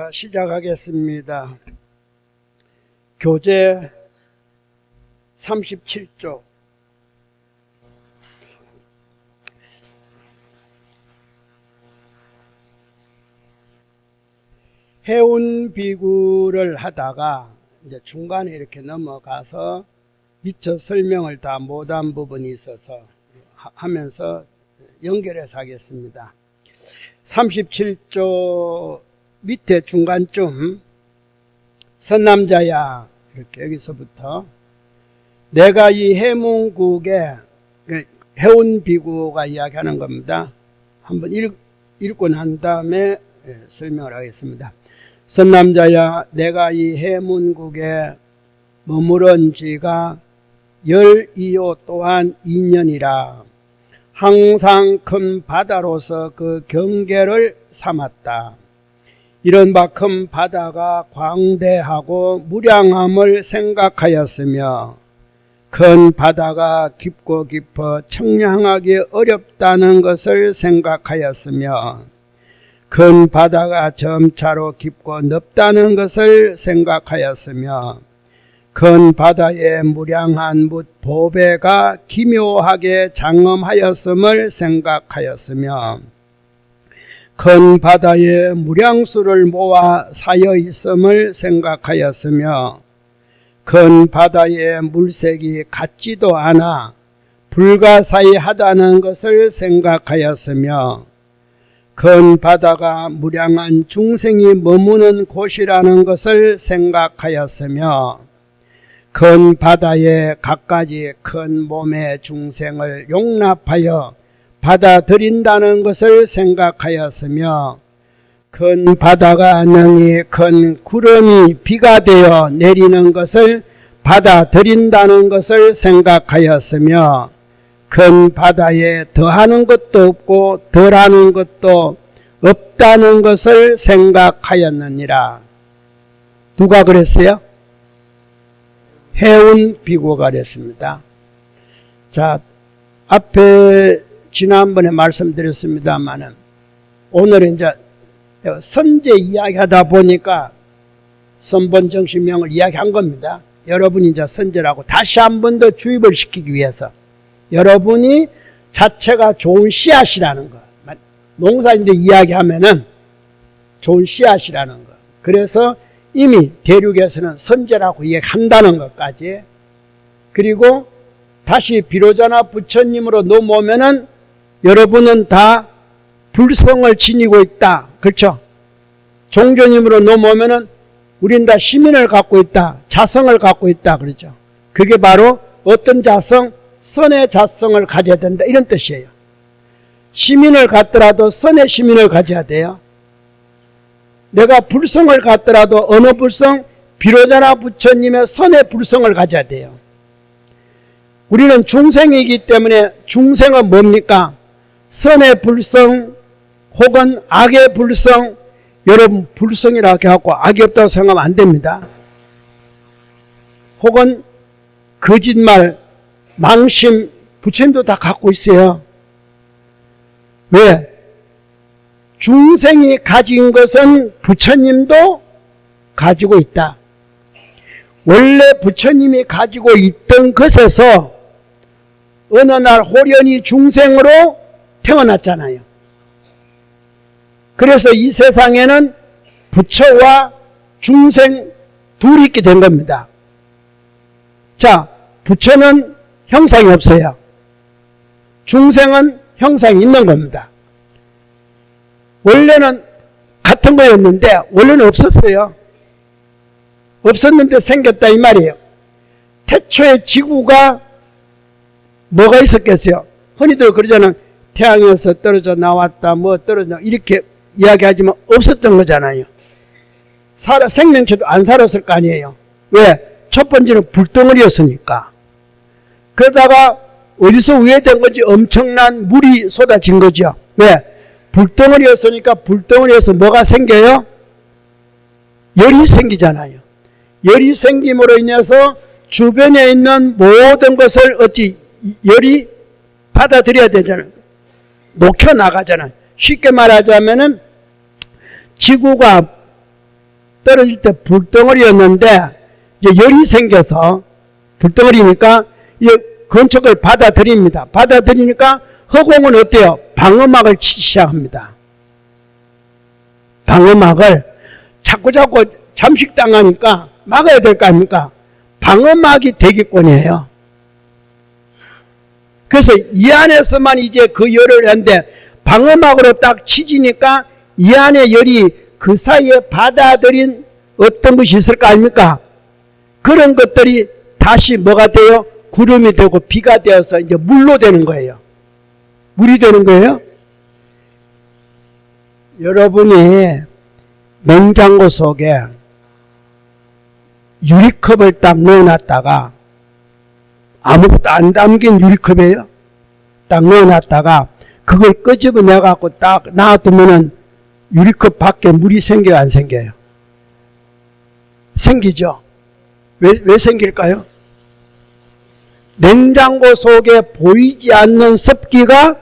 자, 시작하겠습니다. 교재 37쪽. 해운비구를 하다가 이제 중간에 이렇게 넘어가서 미처 설명을 다 못한 부분이 있어서 하면서 연결해서 하겠습니다. 37조 밑에 중간쯤 선남자야, 이렇게 여기서부터 내가 이 해문국에 해운비구가 이야기하는 겁니다. 한번 읽고 난 다음에 설명을 하겠습니다. 선남자야, 내가 이 해문국에 머무른 지가 12호 또한 2년이라 항상 큰 바다로서 그 경계를 삼았다. 이런 바 큰 바다가 광대하고 무량함을 생각하였으며 큰 바다가 깊고 깊어 청량하기 어렵다는 것을 생각하였으며 큰 바다가 점차로 깊고 넓다는 것을 생각하였으며 큰 바다의 무량한 뭇 보배가 기묘하게 장엄하였음을 생각하였으며 큰 바다에 무량수를 모아 사여 있음을 생각하였으며 큰 바다의 물색이 같지도 않아 불가사의하다는 것을 생각하였으며 큰 바다가 무량한 중생이 머무는 곳이라는 것을 생각하였으며 큰 바다에 갖가지 큰 몸의 중생을 용납하여 받아들인다는 것을 생각하였으며 큰 바다가 능히 큰 구름이 비가 되어 내리는 것을 받아들인다는 것을 생각하였으며 큰 바다에 더하는 것도 없고 덜하는 것도 없다는 것을 생각하였느니라. 누가 그랬어요? 해운비구가 그랬습니다. 자, 앞에 지난번에 말씀드렸습니다만은 오늘은 이제 선제 이야기하다 보니까 선본정신명을 이야기한 겁니다. 여러분이 이제 선제라고 다시 한 번 더 주입을 시키기 위해서 여러분이 자체가 좋은 씨앗이라는 거, 농사인데 이야기하면은 좋은 씨앗이라는 거. 그래서 이미 대륙에서는 선제라고 이야기한다는 것까지, 그리고 다시 비로자나 부처님으로 넘어오면은 여러분은 다 불성을 지니고 있다. 그렇죠? 종교님으로 넘어오면은 우린 다 시민을 갖고 있다. 자성을 갖고 있다. 그렇죠? 그게 바로 어떤 자성? 선의 자성을 가져야 된다. 이런 뜻이에요. 시민을 갖더라도 선의 시민을 가져야 돼요. 내가 불성을 갖더라도 어느 불성? 비로자나 부처님의 선의 불성을 가져야 돼요. 우리는 중생이기 때문에 중생은 뭡니까? 선의 불성 혹은 악의 불성. 여러분, 불성이라고 해갖고 악이 없다고 생각하면 안 됩니다. 혹은 거짓말, 망심, 부처님도 다 갖고 있어요. 왜? 중생이 가진 것은 부처님도 가지고 있다. 원래 부처님이 가지고 있던 것에서 어느 날 호련히 중생으로 태어났잖아요. 그래서 이 세상에는 부처와 중생 둘이 있게 된 겁니다. 자, 부처는 형상이 없어요. 중생은 형상이 있는 겁니다. 원래는 같은 거였는데 원래는 없었어요. 없었는데 생겼다 이 말이에요. 태초에 지구가 뭐가 있었겠어요? 흔히들 그러잖아요. 태양에서 떨어져 나왔다, 뭐 떨어져, 이렇게 이야기하지만 없었던 거잖아요. 생명체도 안 살았을 거 아니에요. 왜? 첫 번째는 불덩어리였으니까. 그러다가 어디서 우회된 거지? 엄청난 물이 쏟아진 거죠. 왜? 불덩어리였으니까 불덩어리에서 뭐가 생겨요? 열이 생기잖아요. 열이 생김으로 인해서 주변에 있는 모든 것을 어찌 열이 받아들여야 되잖아요. 녹혀나가잖아요. 쉽게 말하자면은 지구가 떨어질 때 불덩어리였는데 이제 열이 생겨서 불덩어리니까 이 건축을 받아들입니다. 받아들이니까 허공은 어때요? 방어막을 치기 시작합니다. 방어막을 자꾸 잠식당하니까 막아야 될 거 아닙니까? 방어막이 대기권이에요. 그래서 이 안에서만 이제 그 열을 하는데 방어막으로 딱 치지니까 이 안에 열이 그 사이에 받아들인 어떤 것이 있을 거 아닙니까? 그런 것들이 다시 뭐가 돼요? 구름이 되고 비가 되어서 이제 물로 되는 거예요. 물이 되는 거예요. 여러분이 냉장고 속에 유리컵을 딱 넣어놨다가 아무것도 안 담긴 유리컵이에요. 딱 넣어놨다가 그걸 끄집어내갖고 딱 놔두면은 유리컵 밖에 물이 생겨요, 안 생겨요? 생기죠. 왜 생길까요? 냉장고 속에 보이지 않는 습기가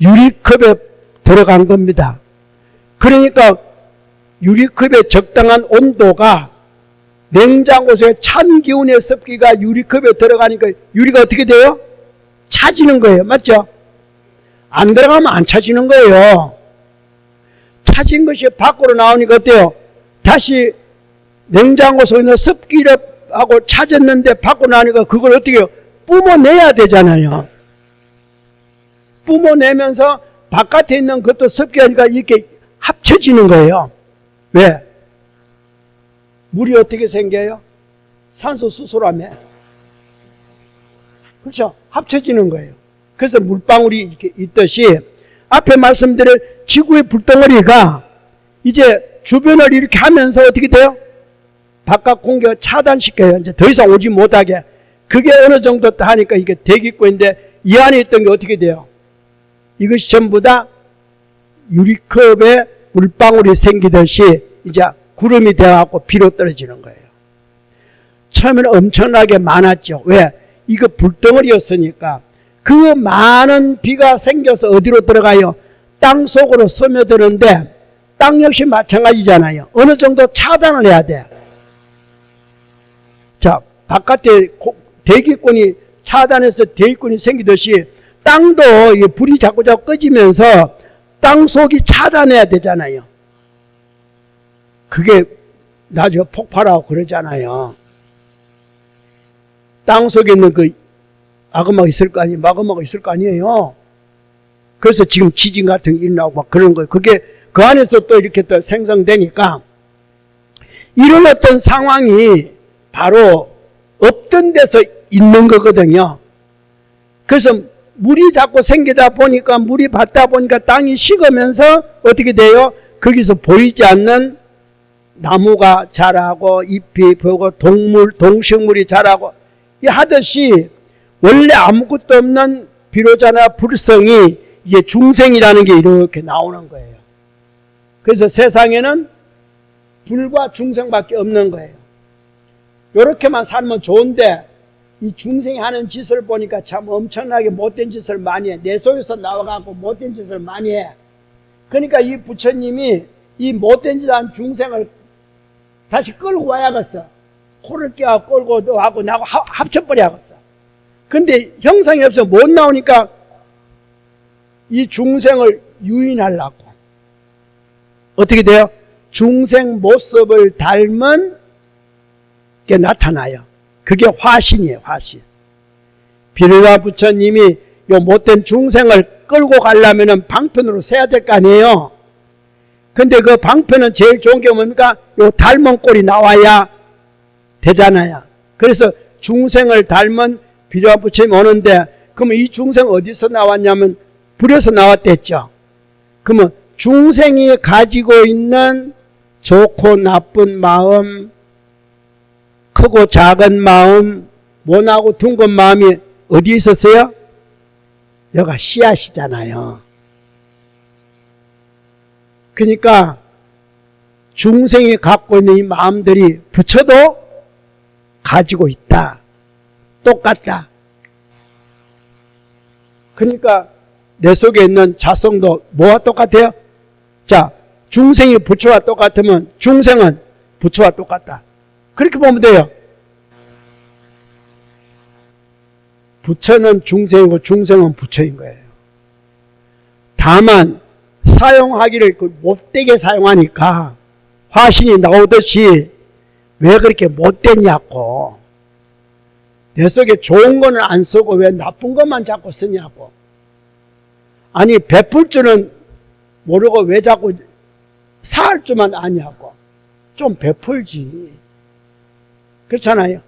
유리컵에 들어간 겁니다. 그러니까 유리컵의 적당한 온도가 냉장고 속에 찬 기운의 습기가 유리컵에 들어가니까 유리가 어떻게 돼요? 차지는 거예요. 맞죠? 안 들어가면 안 차지는 거예요. 차진 것이 밖으로 나오니까 어때요? 다시 냉장고 속에 있는 습기를 하고 차졌는데 밖으로 나오니까 그걸 어떻게 해요? 뿜어내야 되잖아요. 뿜어내면서 바깥에 있는 것도 습기가 이렇게 합쳐지는 거예요. 왜? 물이 어떻게 생겨요? 산소 수소라며. 그렇죠? 합쳐지는 거예요. 그래서 물방울이 이렇게 있듯이 앞에 말씀드린 지구의 불덩어리가 이제 주변을 이렇게 하면서 어떻게 돼요? 바깥 공기를 차단시켜요. 이제 더 이상 오지 못하게. 그게 어느 정도 하니까 이게 대기권인데 이 안에 있던 게 어떻게 돼요? 이것이 전부 다 유리컵에 물방울이 생기듯이 이제 구름이 되어갖고 비로 떨어지는 거예요. 처음에는 엄청나게 많았죠. 왜? 이거 불덩어리였으니까 그 많은 비가 생겨서 어디로 들어가요? 땅 속으로 스며드는데 땅 역시 마찬가지잖아요. 어느 정도 차단을 해야 돼. 자, 바깥에 대기권이 차단해서 대기권이 생기듯이 땅도 불이 자꾸 꺼지면서 땅 속이 차단해야 되잖아요. 그게 나중에 폭발하고 그러잖아요. 땅 속에 있는 그 아그마가 있을 거 아니에요. 마그마가 있을 거 아니에요. 그래서 지금 지진 같은 게 일어나고 막 그런 거예요. 그게 그 안에서 또 이렇게 또 생성되니까 이런 어떤 상황이 바로 없던 데서 있는 거거든요. 그래서 물이 자꾸 생기다 보니까 물이 받다 보니까 땅이 식으면서 어떻게 돼요? 거기서 보이지 않는 나무가 자라고 잎이 보고 동식물이 자라고 하듯이 원래 아무것도 없는 비로자나 불성이 이제 중생이라는 게 이렇게 나오는 거예요. 그래서 세상에는 불과 중생밖에 없는 거예요. 이렇게만 살면 좋은데 이 중생이 하는 짓을 보니까 참 엄청나게 못된 짓을 많이 해. 내 속에서 나와갖고 못된 짓을 많이 해. 그러니까 이 부처님이 이 못된 짓 한 중생을 다시 끌고 와야겠어. 코를 껴 끌고 너하고 나하고 합쳐버려야겠어. 근데 형상이 없어 못 나오니까 이 중생을 유인하려고 어떻게 돼요? 중생 모습을 닮은 게 나타나요. 그게 화신이에요. 화신. 비로자 부처님이 요 못된 중생을 끌고 가려면 방편으로 세야 될 거 아니에요. 근데 그 방편은 제일 좋은 게 뭡니까? 요 닮은 꼴이 나와야 되잖아요. 그래서 중생을 닮은 비로자 부처님이 오는데 그러면 이 중생 어디서 나왔냐면 불에서 나왔댔죠. 그러면 중생이 가지고 있는 좋고 나쁜 마음, 크고 작은 마음, 모나고 둥근 마음이 어디에 있었어요? 여기가 씨앗이잖아요. 그러니까 중생이 갖고 있는 이 마음들이 부처도 가지고 있다. 똑같다. 그러니까 내 속에 있는 자성도 뭐와 똑같아요? 자, 중생이 부처와 똑같으면 중생은 부처와 똑같다. 그렇게 보면 돼요. 부처는 중생이고 중생은 부처인 거예요. 다만 사용하기를 못되게 사용하니까 화신이 나오듯이 왜 그렇게 못됐냐고. 내 속에 좋은 거는 안 쓰고 왜 나쁜 것만 자꾸 쓰냐고. 아니 베풀 줄은 모르고 왜 자꾸 살 줄만 아냐고. 좀 베풀지. 그렇잖아요.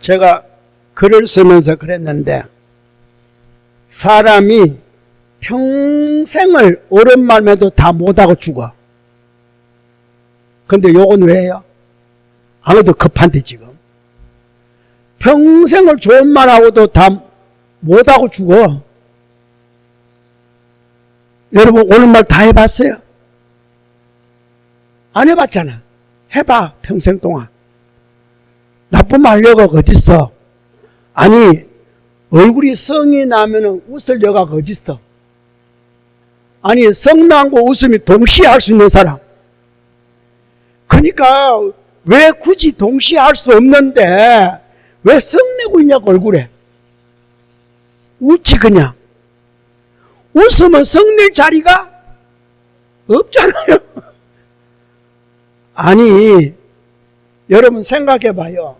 제가 글을 쓰면서 그랬는데 사람이 평생을 옳은 말만 해도 다 못하고 죽어. 근데 요건 왜요? 아무도 급한데 지금. 평생을 좋은 말하고도 다 못하고 죽어. 여러분 옳은 말 다 해봤어요? 안 해봤잖아. 해봐 평생 동안. 나쁜 말 여가 어딨어? 아니 얼굴이 성이 나면은 웃을 여가 어딨어? 아니 성난고 웃음이 동시에 할 수 있는 사람. 그러니까 왜 굳이 동시에 할 수 없는데 왜 성내고 있냐고 얼굴에. 웃지 그냥. 웃으면 성낼 자리가 없잖아요. 아니 여러분 생각해봐요.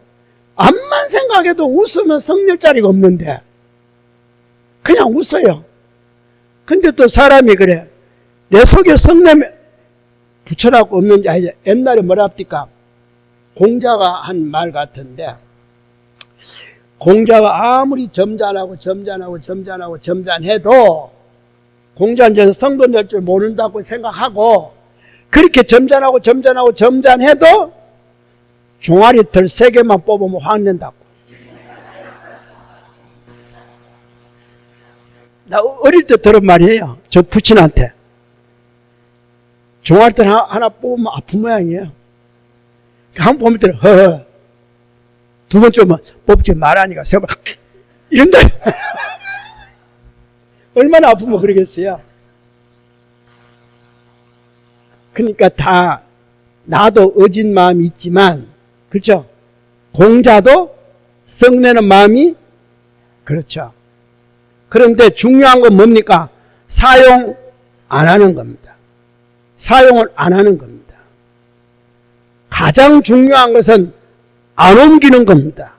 암만 생각해도 웃으면 성낼 자리가 없는데 그냥 웃어요. 근데 또 사람이 그래. 내 속에 성내면 부처라고 없는지 아니지. 옛날에 뭐라 합니까? 공자가 한 말 같은데 공자가 아무리 점잖해도 공자는 성도 낼 줄 모른다고 생각하고 그렇게 점잖해도 종아리 털 3개만 뽑으면 화낸다고. 나 어릴 때 들은 말이에요. 저 부친한테. 종아리 털 하나 뽑으면 아픈 모양이에요. 한 번 보면 허허. 두 번째 보면 뽑지 말라니까 세 번 이런다. 얼마나 아프면 그러겠어요. 그러니까 다 나도 어진 마음이 있지만 그렇죠. 공자도 성내는 마음이 그렇죠. 그런데 중요한 건 뭡니까? 사용 안 하는 겁니다. 사용을 안 하는 겁니다. 가장 중요한 것은 안 옮기는 겁니다.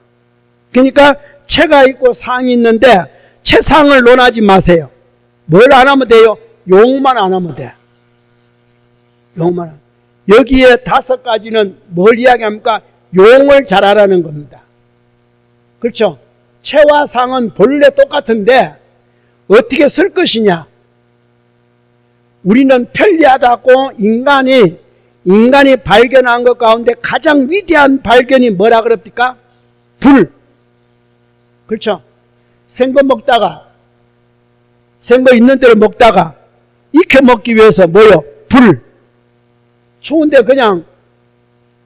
그러니까 채가 있고 상이 있는데 채상을 논하지 마세요. 뭘 안 하면 돼요? 용만 안 하면 돼. 용만 하면. 여기에 5가지는 뭘 이야기합니까? 용을 잘하라는 겁니다. 그렇죠? 채와 상은 본래 똑같은데 어떻게 쓸 것이냐? 우리는 편리하다고 인간이 발견한 것 가운데 가장 위대한 발견이 뭐라 그럽니까? 불. 그렇죠? 생거 먹다가 생거 있는 대로 먹다가 익혀 먹기 위해서 뭐요? 불. 추운데 그냥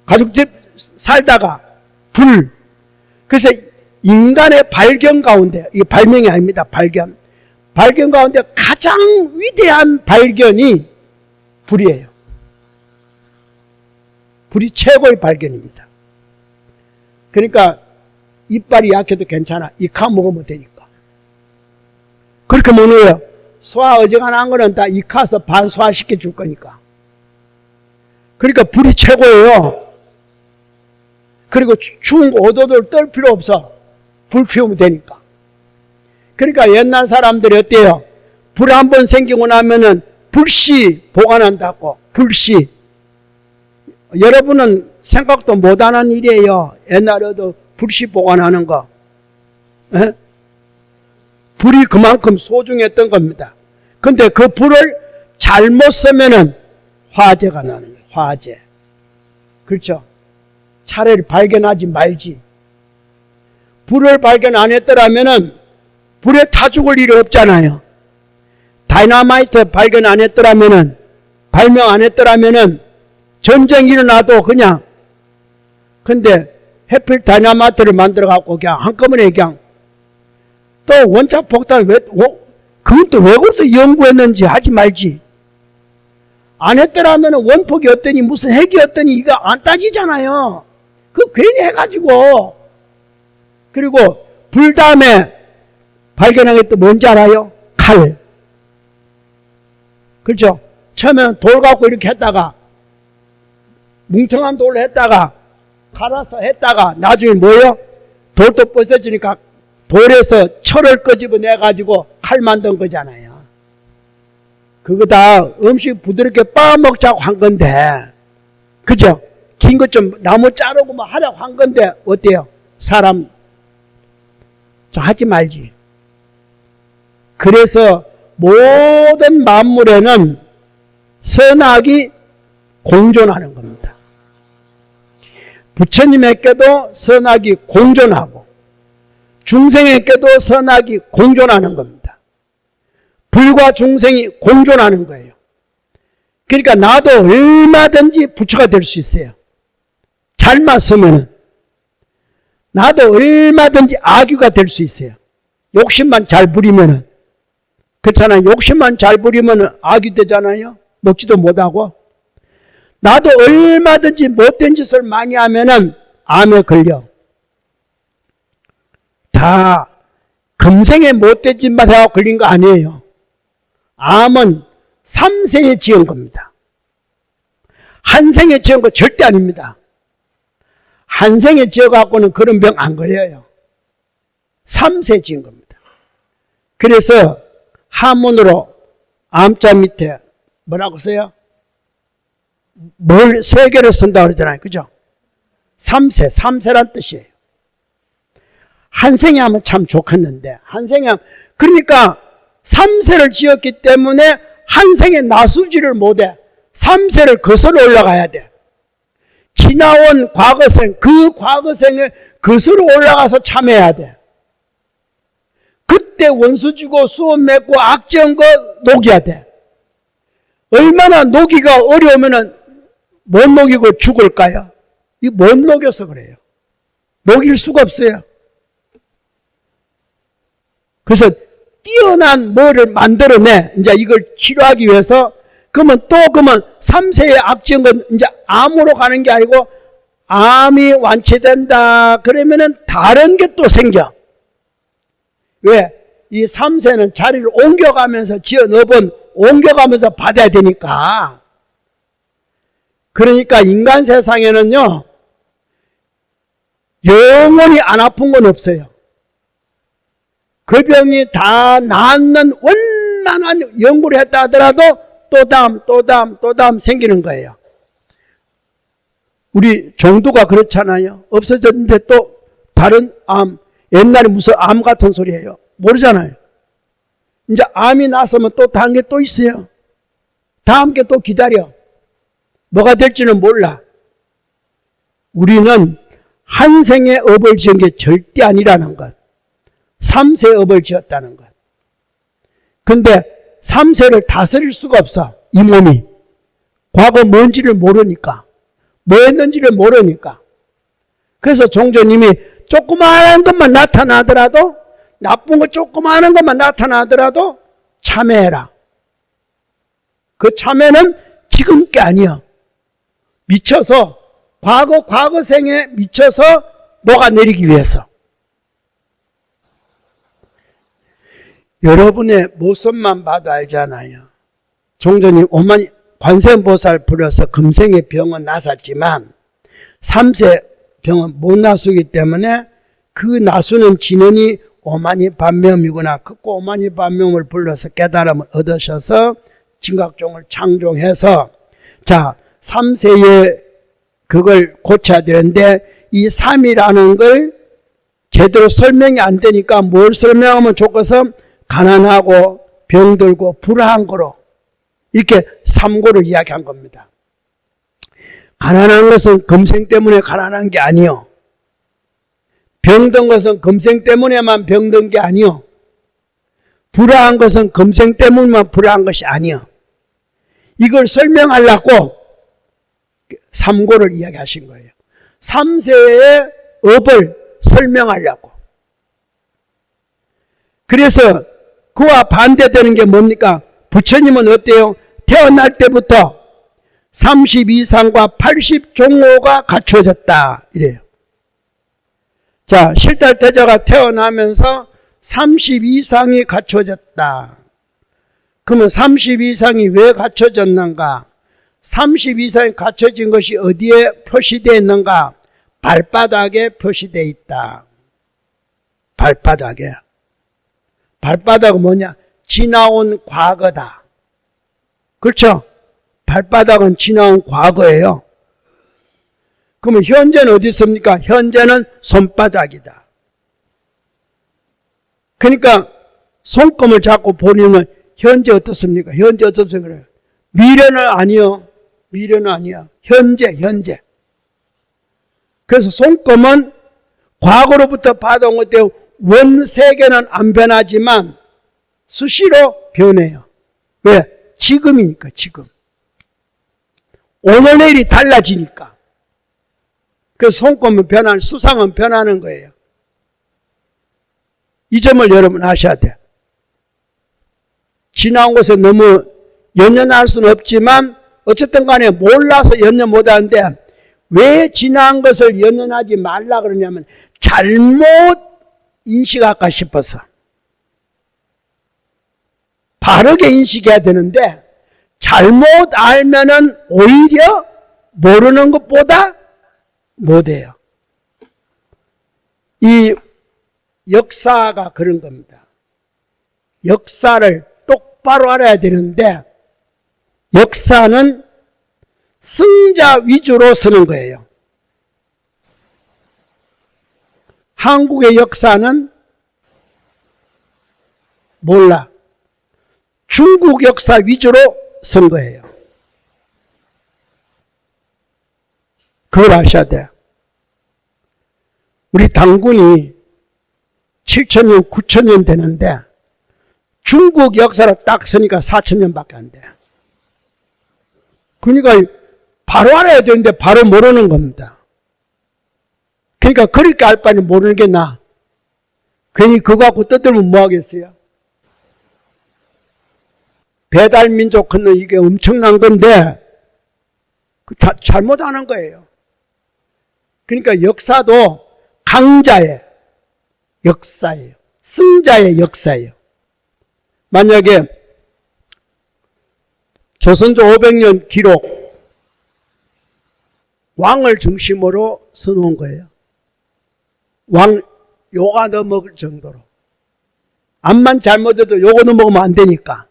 가족집 살다가 불. 그래서 인간의 발견 가운데, 이게 발명이 아닙니다. 발견 가운데 가장 위대한 발견이 불이에요. 불이 최고의 발견입니다. 그러니까 이빨이 약해도 괜찮아. 이카 먹으면 되니까. 그렇게 먹는 거예요. 소화 어지간한 거는 다 이카서 반소화시켜 줄 거니까. 그러니까 불이 최고예요. 그리고 추운 거 오도독 떨 필요 없어. 불 피우면 되니까. 그러니까 옛날 사람들이 어때요? 불 한 번 생기고 나면은 불씨 보관한다고. 불씨. 여러분은 생각도 못하는 일이에요. 옛날에도 불씨 보관하는 거. 에? 불이 그만큼 소중했던 겁니다. 근데 그 불을 잘못 쓰면은 화재가 나는 거예요. 화재. 그렇죠? 차라리 발견하지 말지. 불을 발견 안 했더라면은 불에 타 죽을 일이 없잖아요. 다이너마이트 발견 안 했더라면은, 발명 안 했더라면은 전쟁이 일어나도 그냥. 근데 해필 다이너마이트를 만들어 갖고 그냥 한꺼번에 그냥 또 원자 폭탄을 그건 또 왜 그것도 연구했는지 하지 말지. 안 했더라면 원폭이 어떠니 무슨 핵이 어떠니 이거 안 따지잖아요. 그 괜히 해가지고. 그리고 불 다음에 발견한 게 또 뭔지 알아요? 칼. 그렇죠? 처음에는 돌 갖고 이렇게 했다가 뭉텅한 돌로 했다가 갈아서 했다가 나중에 뭐예요? 돌도 부서지니까 돌에서 철을 끄집어내가지고 칼 만든 거잖아요. 그거 다 음식 부드럽게 빻아먹자고 한 건데, 그죠? 긴 것 좀 나무 자르고 뭐 하려고 한 건데, 어때요? 사람 좀 하지 말지. 그래서 모든 만물에는 선악이 공존하는 겁니다. 부처님에게도 선악이 공존하고 중생에게도 선악이 공존하는 겁니다. 불과 중생이 공존하는 거예요. 그러니까 나도 얼마든지 부처가 될 수 있어요. 잘 맞으면 나도 얼마든지 아귀가 될 수 있어요. 욕심만 잘 부리면. 그렇잖아요. 욕심만 잘 부리면 아귀 되잖아요. 먹지도 못하고. 나도 얼마든지 못된 짓을 많이 하면은 암에 걸려. 다 금생에 못된 짓만 해서 걸린 거 아니에요. 암은 3세에 지은 겁니다. 한 생에 지은 거 절대 아닙니다. 한 생에 지어갖고는 그런 병 안 걸려요. 3세 지은 겁니다. 그래서 한문으로 암자 밑에 뭐라고 써요? 뭘 세 개를 쓴다고 그러잖아요. 그죠? 3세, 3세란 뜻이에요. 한 생에 하면 참 좋겠는데, 한 생에 하면, 그러니까 3세를 지었기 때문에 한 생에 나수지를 못해. 3세를 거슬러 올라가야 돼. 지나온 과거생, 그 과거생에 거슬러 올라가서 참여해야 돼. 그때 원수 주고 수원 맺고 악지은 거 녹여야 돼. 얼마나 녹이가 어려우면은 못 녹이고 죽을까요? 이 못 녹여서 그래요. 녹일 수가 없어요. 그래서 뛰어난 뭐를 만들어내. 이제 이걸 치료하기 위해서 그러면 3세에 앞지은 건 이제 암으로 가는 게 아니고 암이 완치된다. 그러면은 다른 게 또 생겨. 왜? 이 3세는 자리를 옮겨가면서 지어 넣어본 옮겨가면서 받아야 되니까. 그러니까 인간 세상에는요, 영원히 안 아픈 건 없어요. 그 병이 다 낫는 원만한 연구를 했다 하더라도 또 다음 생기는 거예요. 우리 종두가 그렇잖아요. 없어졌는데 또 다른 암, 옛날에 무슨 암 같은 소리예요. 모르잖아요. 이제 암이 나서면 또 다른 게 또 있어요. 다음 게 또 기다려. 뭐가 될지는 몰라. 우리는 한 생의 업을 지은 게 절대 아니라는 것. 3세 업을 지었다는 것. 근데 3세를 다스릴 수가 없어. 이 몸이. 과거 뭔지를 모르니까. 뭐 했는지를 모르니까. 그래서 종조님이 조그마한 것만 나타나더라도, 나쁜 거 조그마한 것만 나타나더라도 참회해라. 그 참회는 지금 게 아니야. 미쳐서 과거생에 미쳐서 녹아내리기 위해서. 여러분의 모습만 봐도 알잖아요. 종전이 오만이 관세음보살 불러서 금생의 병은 나섰지만 3세 병은 못 나수기 때문에 그 나수는 진원이 오만이 반명이구나. 그 오만이 반명을 불러서 깨달음을 얻으셔서 진각종을 창종해서 자 3세에 그걸 고쳐야 되는데 이 3이라는 걸 제대로 설명이 안 되니까 뭘 설명하면 좋겠어? 가난하고 병들고 불화한 거로 이렇게 3고를 이야기한 겁니다. 가난한 것은 금생 때문에 가난한 게 아니요. 병든 것은 금생 때문에만 병든 게 아니요. 불화한 것은 금생 때문에만 불화한 것이 아니요. 이걸 설명하려고 3고를 이야기하신 거예요. 3세의 업을 설명하려고. 그래서 그와 반대되는 게 뭡니까? 부처님은 어때요? 태어날 때부터 32상과 80종호가 갖춰졌다 이래요. 자, 실달태자가 태어나면서 32상이 갖춰졌다. 그러면 32상이 왜 갖춰졌는가? 32상이 갖춰진 것이 어디에 표시되어 있는가? 발바닥에 표시되어 있다. 발바닥에. 발바닥은 뭐냐? 지나온 과거다. 그렇죠? 발바닥은 지나온 과거예요. 그러면 현재는 어디 있습니까? 현재는 손바닥이다. 그러니까 손금을 잡고 보면 현재 어떻습니까? 현재 어떻습니까? 미래는 아니요. 미래는 아니야. 현재. 그래서 손금은 과거로부터 받아온 것 때문에 원세계는 안 변하지만 수시로 변해요. 왜? 지금이니까, 지금. 오늘 내일이 달라지니까. 그래서 손금은 변하는, 수상은 변하는 거예요. 이 점을 여러분 아셔야 돼요. 지나온 것에 너무 연연할 수는 없지만 어쨌든 간에 몰라서 연연 못하는데 왜 지나온 것을 연연하지 말라 그러냐면 잘못 인식할까 싶어서. 바르게 인식해야 되는데 잘못 알면은 오히려 모르는 것보다 못해요. 이 역사가 그런 겁니다. 역사를 똑바로 알아야 되는데 역사는 승자 위주로 쓰는 거예요. 한국의 역사는 몰라. 중국 역사 위주로 쓴 거예요. 그걸 아셔야 돼요. 우리 당군이 7,000년, 9,000년 되는데 중국 역사로 딱 쓰니까 4,000년밖에 안 돼. 그러니까 바로 알아야 되는데 바로 모르는 겁니다. 그러니까 그렇게 알 바니 모르는 게 나아. 괜히 그거 갖고 떠들면 뭐 하겠어요? 배달민족 하는 이게 엄청난 건데 잘못하는 거예요. 그러니까 역사도 강자의 역사예요. 승자의 역사예요. 만약에 조선조 500년 기록 왕을 중심으로 써놓은 거예요. 왕 요가 넣어먹을 정도로. 암만 잘못해도 요거 넣어먹으면 안 되니까.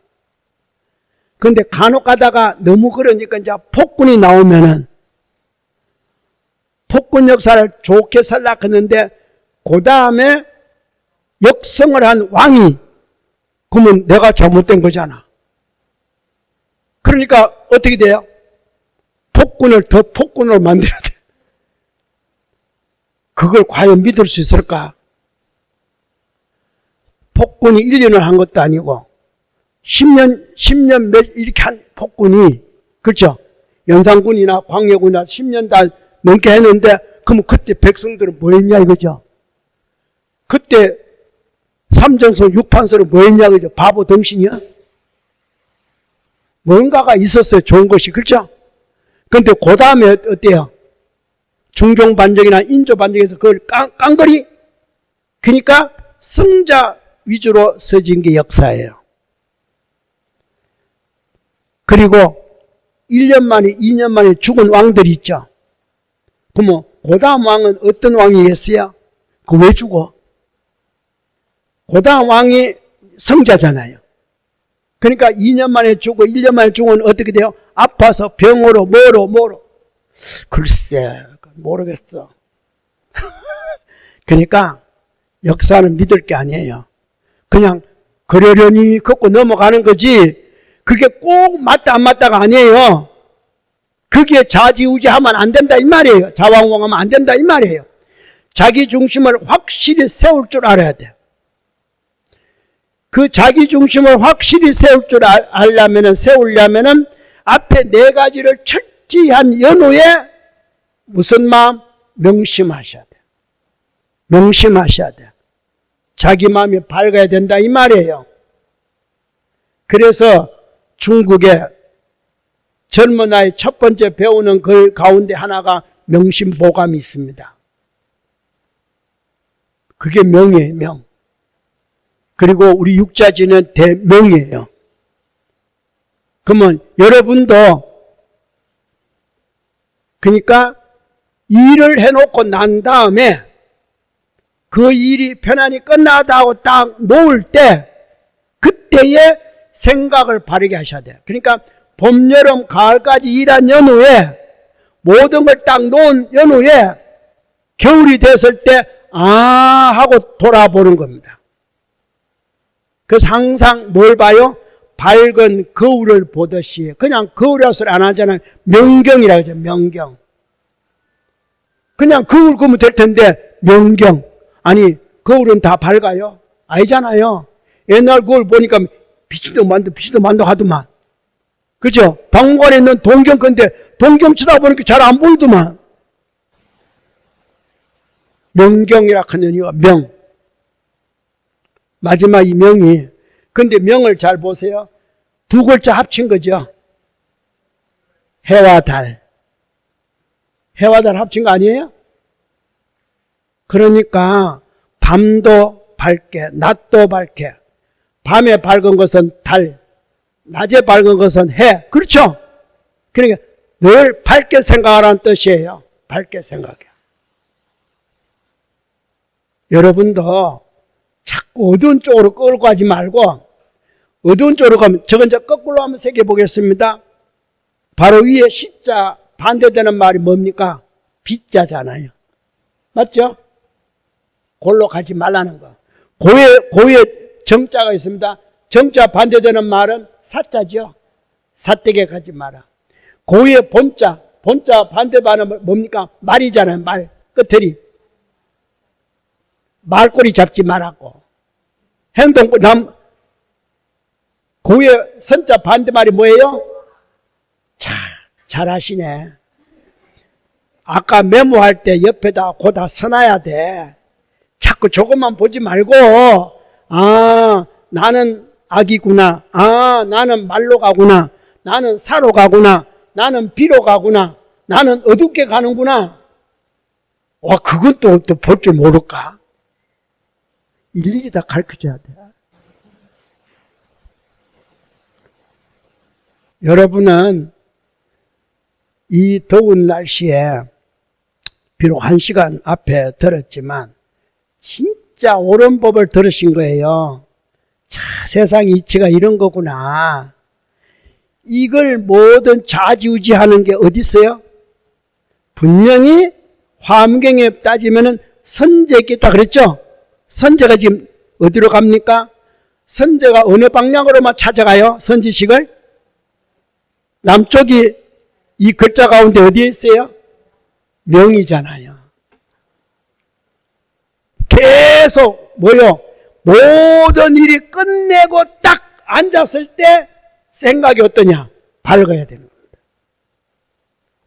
그런데 간혹 가다가 너무 그러니까 이제 폭군이 나오면은 폭군 역사를 좋게 살락했는데 그 다음에 역성을 한 왕이 그러면 내가 잘못된 거잖아. 그러니까 어떻게 돼요? 폭군을 더 폭군으로 만들어야 돼. 그걸 과연 믿을 수 있을까? 폭군이 1년을 한 것도 아니고 10년 몇 이렇게 한 폭군이 그렇죠? 연산군이나 광해군이나 10년 다 넘게 했는데 그러면 그때 백성들은 뭐 했냐 이거죠? 그때 삼전선 6판서는 뭐 했냐 그죠? 바보 덩신이야? 뭔가가 있었어요. 좋은 것이. 그렇죠? 그런데 그 다음에 어때요? 중종반정이나 인조반정에서 그걸 깡거리? 그러니까 승자 위주로 써진 게 역사예요. 그리고 1년 만에 2년 만에 죽은 왕들이 있죠. 그러면 그 다음 왕은 어떤 왕이겠어요? 그 왜 죽어? 그 다음 왕이 성자잖아요. 그러니까 2년 만에 죽고 1년 만에 죽으면 어떻게 돼요? 아파서 병으로 뭐로 글쎄 모르겠어. 그러니까 역사는 믿을 게 아니에요. 그냥 그러려니 걷고 넘어가는 거지 그게 꼭 맞다 안 맞다가 아니에요. 그게 좌지우지하면 안 된다 이 말이에요. 좌왕왕하면 안 된다 이 말이에요. 자기 중심을 확실히 세울 줄 알아야 돼. 그 자기 중심을 확실히 세울 줄 세우려면은 앞에 네 가지를 철저한 연후에 무슨 마음? 명심하셔야 돼. 명심하셔야 돼. 자기 마음이 밝아야 된다 이 말이에요. 그래서 중국에 젊은 나이 첫 번째 배우는 그 가운데 하나가 명심보감이 있습니다. 그게 명이에요, 명. 그리고 우리 육자지는 대명이에요. 그러면 여러분도 그러니까 일을 해놓고 난 다음에 그 일이 편안히 끝나다고 딱 놓을 때 그때의 생각을 바르게 하셔야 돼요. 그러니까 봄, 여름, 가을까지 일한 연후에 모든 걸 딱 놓은 연후에 겨울이 됐을 때 하고 돌아보는 겁니다. 그래서 항상 뭘 봐요? 밝은 거울을 보듯이. 그냥 거울이라고 소리 안 하잖아요. 명경이라고 하죠. 명경. 그냥 거울 보면 될 텐데 명경. 아니 거울은 다 밝아요? 아니잖아요. 옛날 거울 보니까 빛이도 만도 하더만. 그죠? 박물관에 있는 동경 건데 동경 쳐다보니까 잘 안 보이더만. 명경이라 하는 이유가 명. 마지막 이 명이. 근데 명을 잘 보세요. 두 글자 합친 거죠. 해와 달. 해와 달 합친 거 아니에요? 그러니까 밤도 밝게, 낮도 밝게. 밤에 밝은 것은 달, 낮에 밝은 것은 해. 그렇죠? 그러니까 늘 밝게 생각하라는 뜻이에요. 밝게 생각해. 여러분도 자꾸 어두운 쪽으로 끌고 가지 말고 어두운 쪽으로 가면 저건 이제 거꾸로 한번 새겨보겠습니다. 바로 위에 시자 반대되는 말이 뭡니까? 빛자잖아요. 맞죠? 골로 가지 말라는 거. 고에 정자가 있습니다. 정자 반대되는 말은 사자죠. 사댁에 가지 마라. 고에 본자 반대 말은 뭡니까? 말이잖아요. 말, 끝들이. 말꼬리 잡지 말라고. 행동꼬리, 고에 선자 반대말이 뭐예요? 잘하시네. 아까 메모할 때 옆에다 고다 써놔야 돼. 자꾸 저것만 보지 말고, 나는 악이구나. 나는 말로 가구나. 나는 사로 가구나. 나는 비로 가구나. 나는 어둡게 가는구나. 와, 그건 또 볼 줄 모를까? 일일이 다 가르쳐줘야 돼. 여러분은 이 더운 날씨에 비록 1시간 앞에 들었지만 진짜 옳은 법을 들으신 거예요. 자, 세상 이치가 이런 거구나. 이걸 뭐든 좌지우지하는 게 어디 있어요? 분명히 화엄경에 따지면은 선제가 있다 그랬죠? 선제가 지금 어디로 갑니까? 선제가 어느 방향으로만 찾아가요? 선지식을? 남쪽이 이 글자 가운데 어디에 있어요? 명이잖아요. 계속 뭐요? 모든 일이 끝내고 딱 앉았을 때 생각이 어떠냐? 밝아야 되는 겁니다.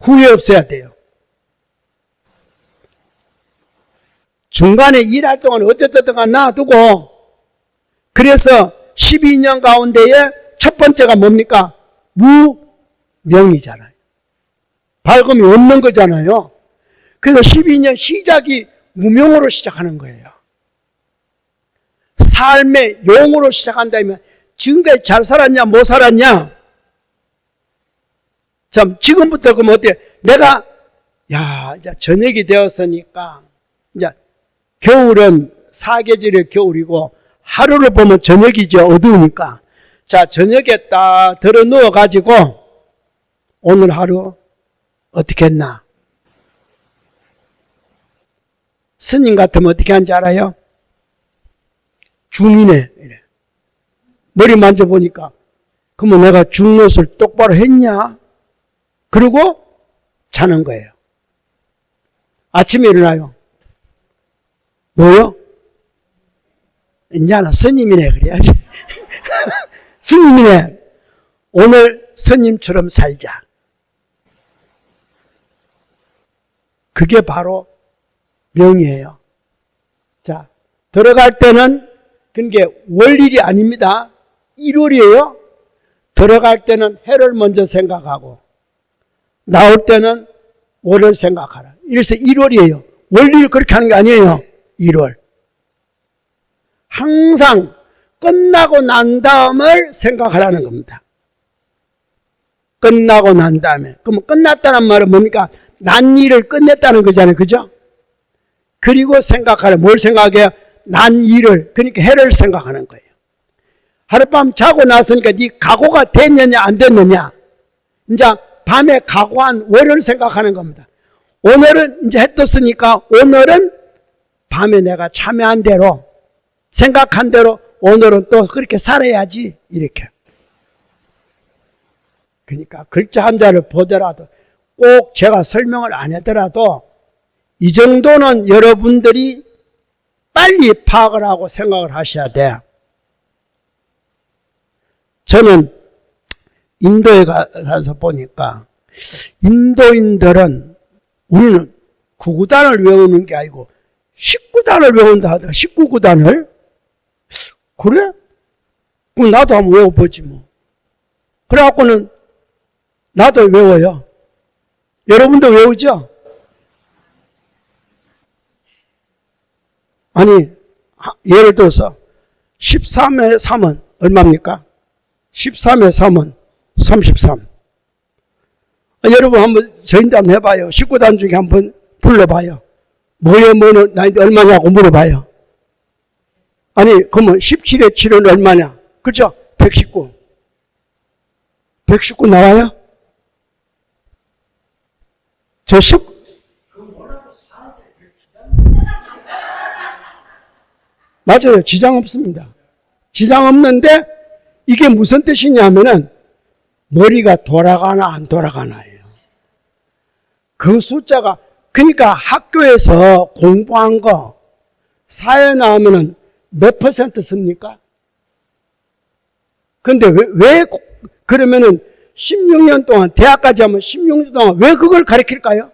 후회 없어야 돼요. 중간에 일할 동안 어쨌든 놔두고 그래서 12년 가운데에 첫 번째가 뭡니까? 무명이잖아요. 밝음이 없는 거잖아요. 그래서 12년 시작이 무명으로 시작하는 거예요. 삶의 용으로 시작한다면 지금까지 잘 살았냐 못 살았냐? 참 지금부터 그럼 어때요? 내가 이제 저녁이 되었으니까 이제 겨울은 사계절의 겨울이고 하루를 보면 저녁이죠. 어두우니까. 자, 저녁에 딱 들어 누워가지고 오늘 하루 어떻게 했나? 스님 같으면 어떻게 하는지 알아요? 중이네. 이래. 머리 만져보니까 그러면 내가 중노릇을 똑바로 했냐? 그리고 자는 거예요. 아침에 일어나요. 뭐요? 이제는 스님이네 그래야지. 스님이네. 오늘 스님처럼 살자. 그게 바로 명이에요. 자, 들어갈 때는 그게 월일이 아닙니다. 1월이에요. 들어갈 때는 해를 먼저 생각하고 나올 때는 월을 생각하라. 이래서 1월이에요. 원리를 그렇게 하는 게 아니에요. 1월. 항상 끝나고 난 다음을 생각하라는 겁니다. 끝나고 난 다음에. 그럼 끝났다는 말은 뭡니까? 난 일을 끝냈다는 거잖아요. 그죠? 그리고 생각하라. 뭘 생각해요? 난 일을. 그러니까 해를 생각하는 거예요. 하룻밤 자고 나서니까 네 각오가 됐느냐 안 됐느냐. 이제 밤에 각오한 월을 생각하는 겁니다. 오늘은 이제 해 떴으니까 오늘은 밤에 내가 참여한 대로 생각한 대로 오늘은 또 그렇게 살아야지. 이렇게. 그러니까 글자 한자를 보더라도 꼭 제가 설명을 안 하더라도 이 정도는 여러분들이 빨리 파악을 하고 생각을 하셔야 돼. 저는 인도에 가서 보니까 인도인들은 우리는 9구단을 외우는 게 아니고 19단을 외운다 하더라. 19구단을? 그래? 그럼 나도 한번 외워보지 뭐. 그래갖고는 나도 외워요. 여러분도 외우죠? 아니, 예를 들어서 13의 3은 얼마입니까? 13의 3은 33. 여러분 한번 저인도 한번 해봐요. 19단 중에 한번 불러봐요. 뭐는 나이도 얼마냐고 물어봐요. 아니 그러면 17의 7은 얼마냐? 그죠? 119. 119 나와요? 저 10. 맞아요. 지장 없습니다. 지장 없는데 이게 무슨 뜻이냐면은 머리가 돌아가나 안 돌아가나예요. 그 숫자가 그러니까 학교에서 공부한 거 사회 나오면은 몇 퍼센트 씁니까? 근데 왜 그러면은 16년 동안 대학까지 하면 16년 동안 왜 그걸 가르칠까요?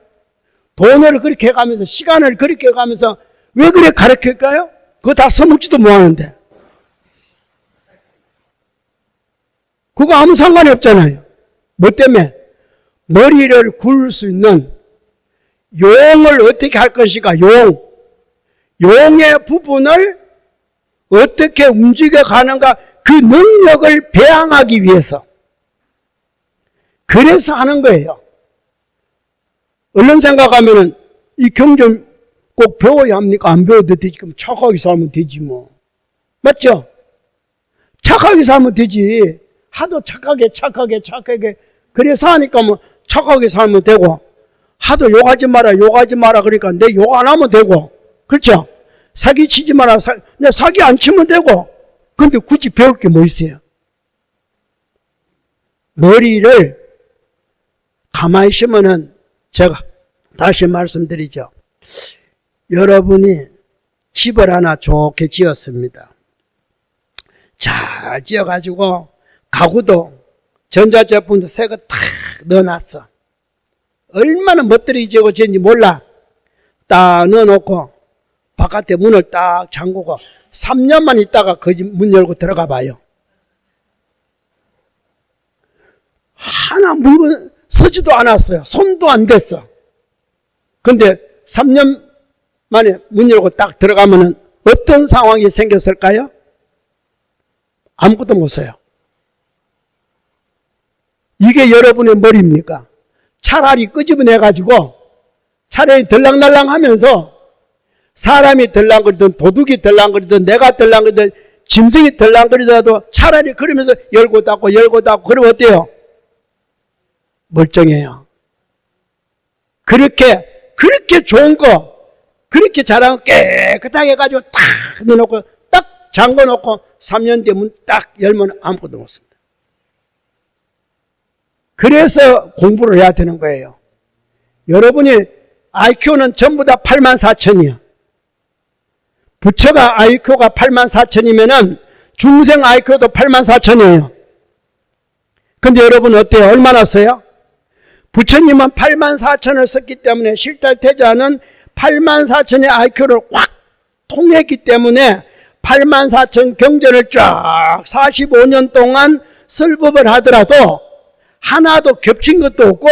돈을 그렇게 해가면서 시간을 그렇게 해가면서 왜 그래 가르칠까요? 그거 다 써먹지도 못하는데 그거 아무 상관이 없잖아요. 뭐 때문에? 머리를 굴릴 수 있는 용을 어떻게 할 것인가? 용의 부분을 어떻게 움직여 가는가? 그 능력을 배양하기 위해서. 그래서 하는 거예요. 얼른 생각하면은 이 경제 꼭 배워야 합니까? 안 배워도 되지. 그럼 착하게 살면 되지 뭐. 맞죠? 착하게 살면 되지. 하도 착하게 그래서 하니까 뭐 착하게 살면 되고 하도 욕하지 마라 그러니까 내 욕 안 하면 되고 그렇죠? 사기 치지 마라 내 사기 안 치면 되고 근데 굳이 배울 게 뭐 있어요? 머리를 가만히 있으면은 제가 다시 말씀드리죠. 여러분이 집을 하나 좋게 지었습니다. 잘 지어가지고 가구도 전자제품도 새 거 탁 넣어놨어. 얼마나 멋들이 지어졌는지 몰라. 딱 넣어놓고 바깥에 문을 딱 잠그고 3년만 있다가 그 집 문 열고 들어가 봐요. 하나 물건 서지도 않았어요. 손도 안 댔어. 근데 3년 만에 문 열고 딱 들어가면은 어떤 상황이 생겼을까요? 아무것도 못 써요. 이게 여러분의 머리입니까? 차라리 끄집어내가지고 차라리 들락날락 하면서 사람이 들락거리든 도둑이 들락거리든 내가 들락거리든 짐승이 들락거리더라도 차라리 그러면서 열고 닫고 그러면 어때요? 멀쩡해요. 그렇게 좋은 거 그렇게 잘한 거 깨끗하게 해가지고 탁 넣어놓고 딱 잠궈놓고 3년 뒤에 문 딱 열면 아무것도 못 씁니다. 그래서 공부를 해야 되는 거예요. 여러분이 IQ는 전부 다 84,000이야. 부처가 IQ가 84,000이면은 중생 IQ도 84,000이에요. 근데 여러분 어때요? 얼마나 써요? 부처님은 84,000을 썼기 때문에 실달태자는 84,000의 IQ를 확 통했기 때문에 84,000 경전을 쫙 45년 동안 설법을 하더라도 하나도 겹친 것도 없고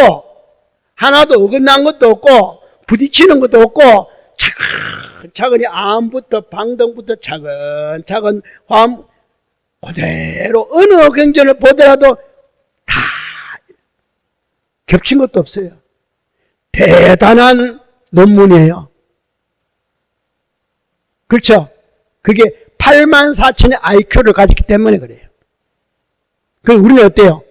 하나도 어긋난 것도 없고 부딪히는 것도 없고 차근차근히 암부터 방등부터 차근차근 화음 그대로 어느 경전을 보더라도 다 겹친 것도 없어요. 대단한 논문이에요. 그렇죠? 그게 8만 4천의 IQ를 가졌기 때문에 그래요. 그럼 우리는 어때요?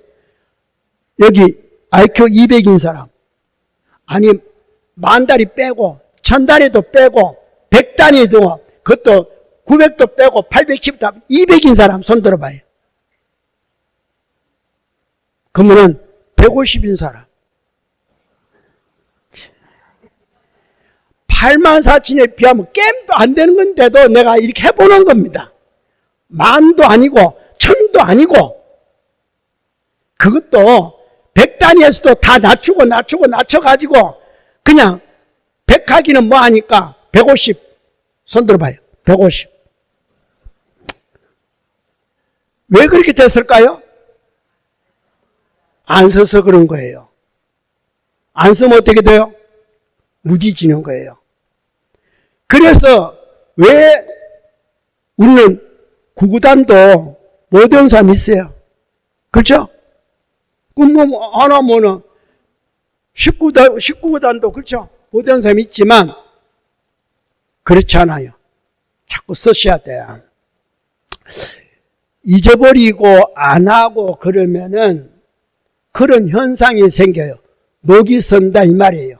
여기 IQ 200인 사람, 아니 만다리 빼고 1000다리도 빼고 100다리도 그것도 900도 빼고 810도 200인 사람 손 들어봐요. 그러면은 150인 사람 8만 4천에 비하면 깸도 안 되는 건데도 내가 이렇게 해보는 겁니다. 만도 아니고 천도 아니고 그것도 100단위에서도 다 낮춰가지고 그냥 100하기는 뭐 하니까 150 손 들어봐요. 150 왜 그렇게 됐을까요? 안 써서 그런 거예요. 안 쓰면 어떻게 돼요? 무디지는 거예요. 그래서 왜 우리는 구구단도 못 외운 사람이 있어요. 그렇죠? 그럼 하나 뭐는 19구단도 그렇죠? 못 외운 사람이 있지만 그렇지 않아요. 자꾸 쓰셔야 돼요. 잊어버리고 안 하고 그러면은 그런 현상이 생겨요. 녹이 선다 이 말이에요.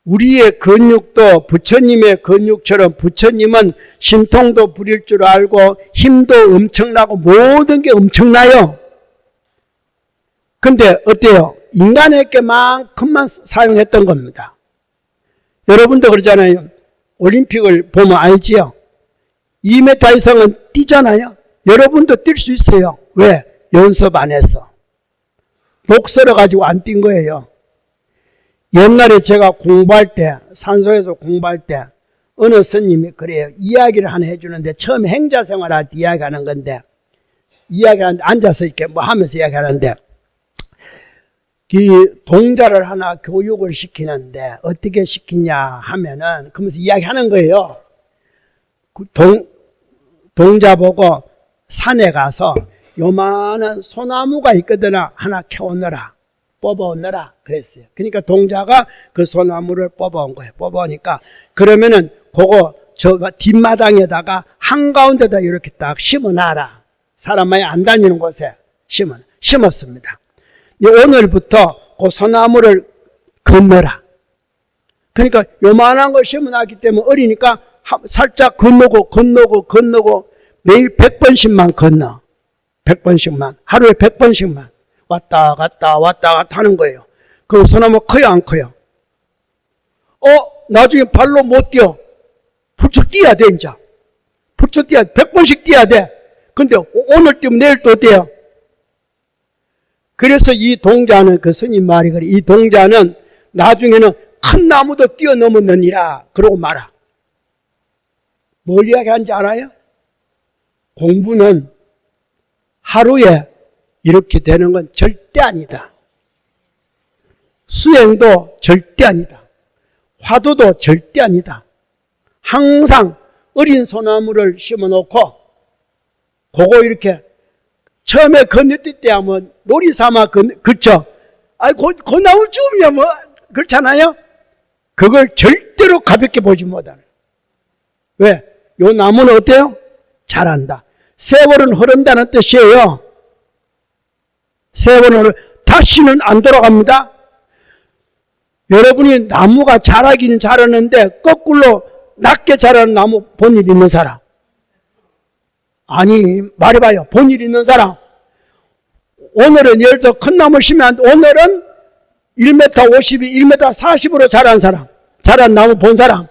우리의 근육도 부처님의 근육처럼 부처님은 신통도 부릴 줄 알고 힘도 엄청나고 모든 게 엄청나요. 근데 어때요? 인간에게만큼만 사용했던 겁니다. 여러분도 그러잖아요. 올림픽을 보면 알지요? 2m 이상은 뛰잖아요. 여러분도 뛸 수 있어요. 왜? 연습 안 해서. 독서를 가지고 안 뛴 거예요. 옛날에 제가 공부할 때, 산소에서 공부할 때 어느 스님이 그래요. 이야기를 하나 해주는데 처음 행자생활 할 때 이야기하는 건데 이야기하는데 앉아서 이렇게 뭐 하면서 이야기하는데 이 동자를 하나 교육을 시키는데 어떻게 시키냐 하면은 그러면서 이야기하는 거예요. 동자 보고 산에 가서 요만한 소나무가 있거든 하나 캐오너라. 뽑아오너라 그랬어요. 그러니까 동자가 그 소나무를 뽑아온 거예요. 뽑아오니까 그러면은 그거 저 뒷마당에다가 한가운데다 이렇게 딱 심어놔라. 사람 많이 안 다니는 곳에 심었습니다. 오늘부터 그 소나무를 건너라. 그러니까 요만한 걸 심어놨기 때문에 어리니까 살짝 건너고 매일 100번씩만 건너. 100번씩만. 하루에 100번씩만. 왔다 갔다 하는 거예요. 그럼 소나무 커요 안 커요? 나중에 발로 못 뛰어. 부쩍 뛰어야 돼 이제. 부쩍 뛰어야 돼. 100번씩 뛰어야 돼. 근데 오늘 뛰면 내일 또 어때요? 그래서 이 동자는 그 스님 말이 그래. 이 동자는 나중에는 큰 나무도 뛰어넘었느니라 그러고 말아. 뭘 이야기하는지 알아요? 공부는 하루에 이렇게 되는 건 절대 아니다. 수행도 절대 아니다. 화두도 절대 아니다. 항상 어린 소나무를 심어놓고 그거 이렇게 처음에 건너뛸 때 하면 놀이삼아 그렇죠? 그 나무 쯤이야 뭐 그렇잖아요? 그걸 절대로 가볍게 보지 못하는. 왜? 요 나무는 어때요? 자란다. 세월은 흐른다는 뜻이에요. 세월은 다시는 안 돌아갑니다. 여러분이 나무가 자라기는 자라는데 거꾸로 낮게 자라는 나무 본 일 있는 사람? 아니 말해봐요. 본 일 있는 사람. 오늘은 예를 들어 큰 나무 심으면 오늘은 1m 50이 1m 40으로 자란 사람, 자란 나무 본 사람.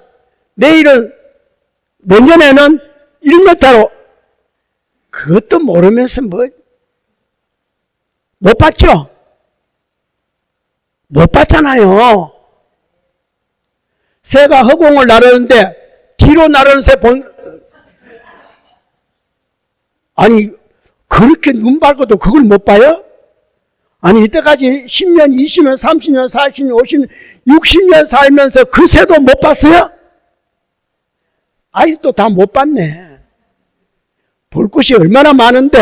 내일은 내년에는 1m로 그것도 모르면서 못 봤죠? 못 봤잖아요. 새가 허공을 나르는데 뒤로 나르는 새 아니 그렇게 눈 밝고도 그걸 못 봐요? 아니 이때까지 10년, 20년, 30년, 40년, 50년, 60년 살면서 그 새도 못 봤어요? 아직도 다 못 봤네. 볼 것이 얼마나 많은데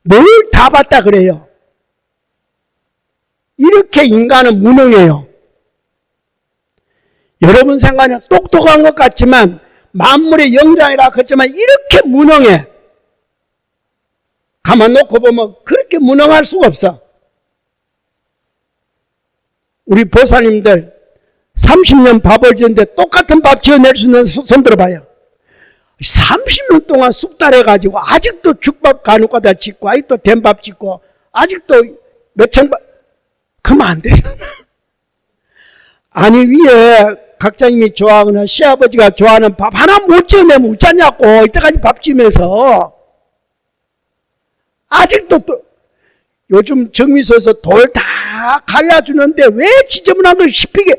뭘 다 봤다 그래요? 이렇게 인간은 무능해요. 여러분 생각에는 똑똑한 것 같지만 만물의 영장이라 그랬지만 이렇게 무능해. 가만 놓고 보면 그렇게 무능할 수가 없어. 우리 보살님들 30년 밥을 지었는데 똑같은 밥 지어낼 수 있는 손 들어봐요. 30년 동안 쑥달해가지고 아직도 죽밥 간혹가다 짓고 아직도 된밥 짓고 아직도 몇천 밥 그러면 안 되잖아. 아니 위에 각자님이 좋아하거나 시아버지가 좋아하는 밥 하나 못 지어내면 웃자냐고. 이때까지 밥 지으면서 아직도 또 요즘 정미소에서 돌 다 갈라주는데 왜 지저분한 걸 씹히게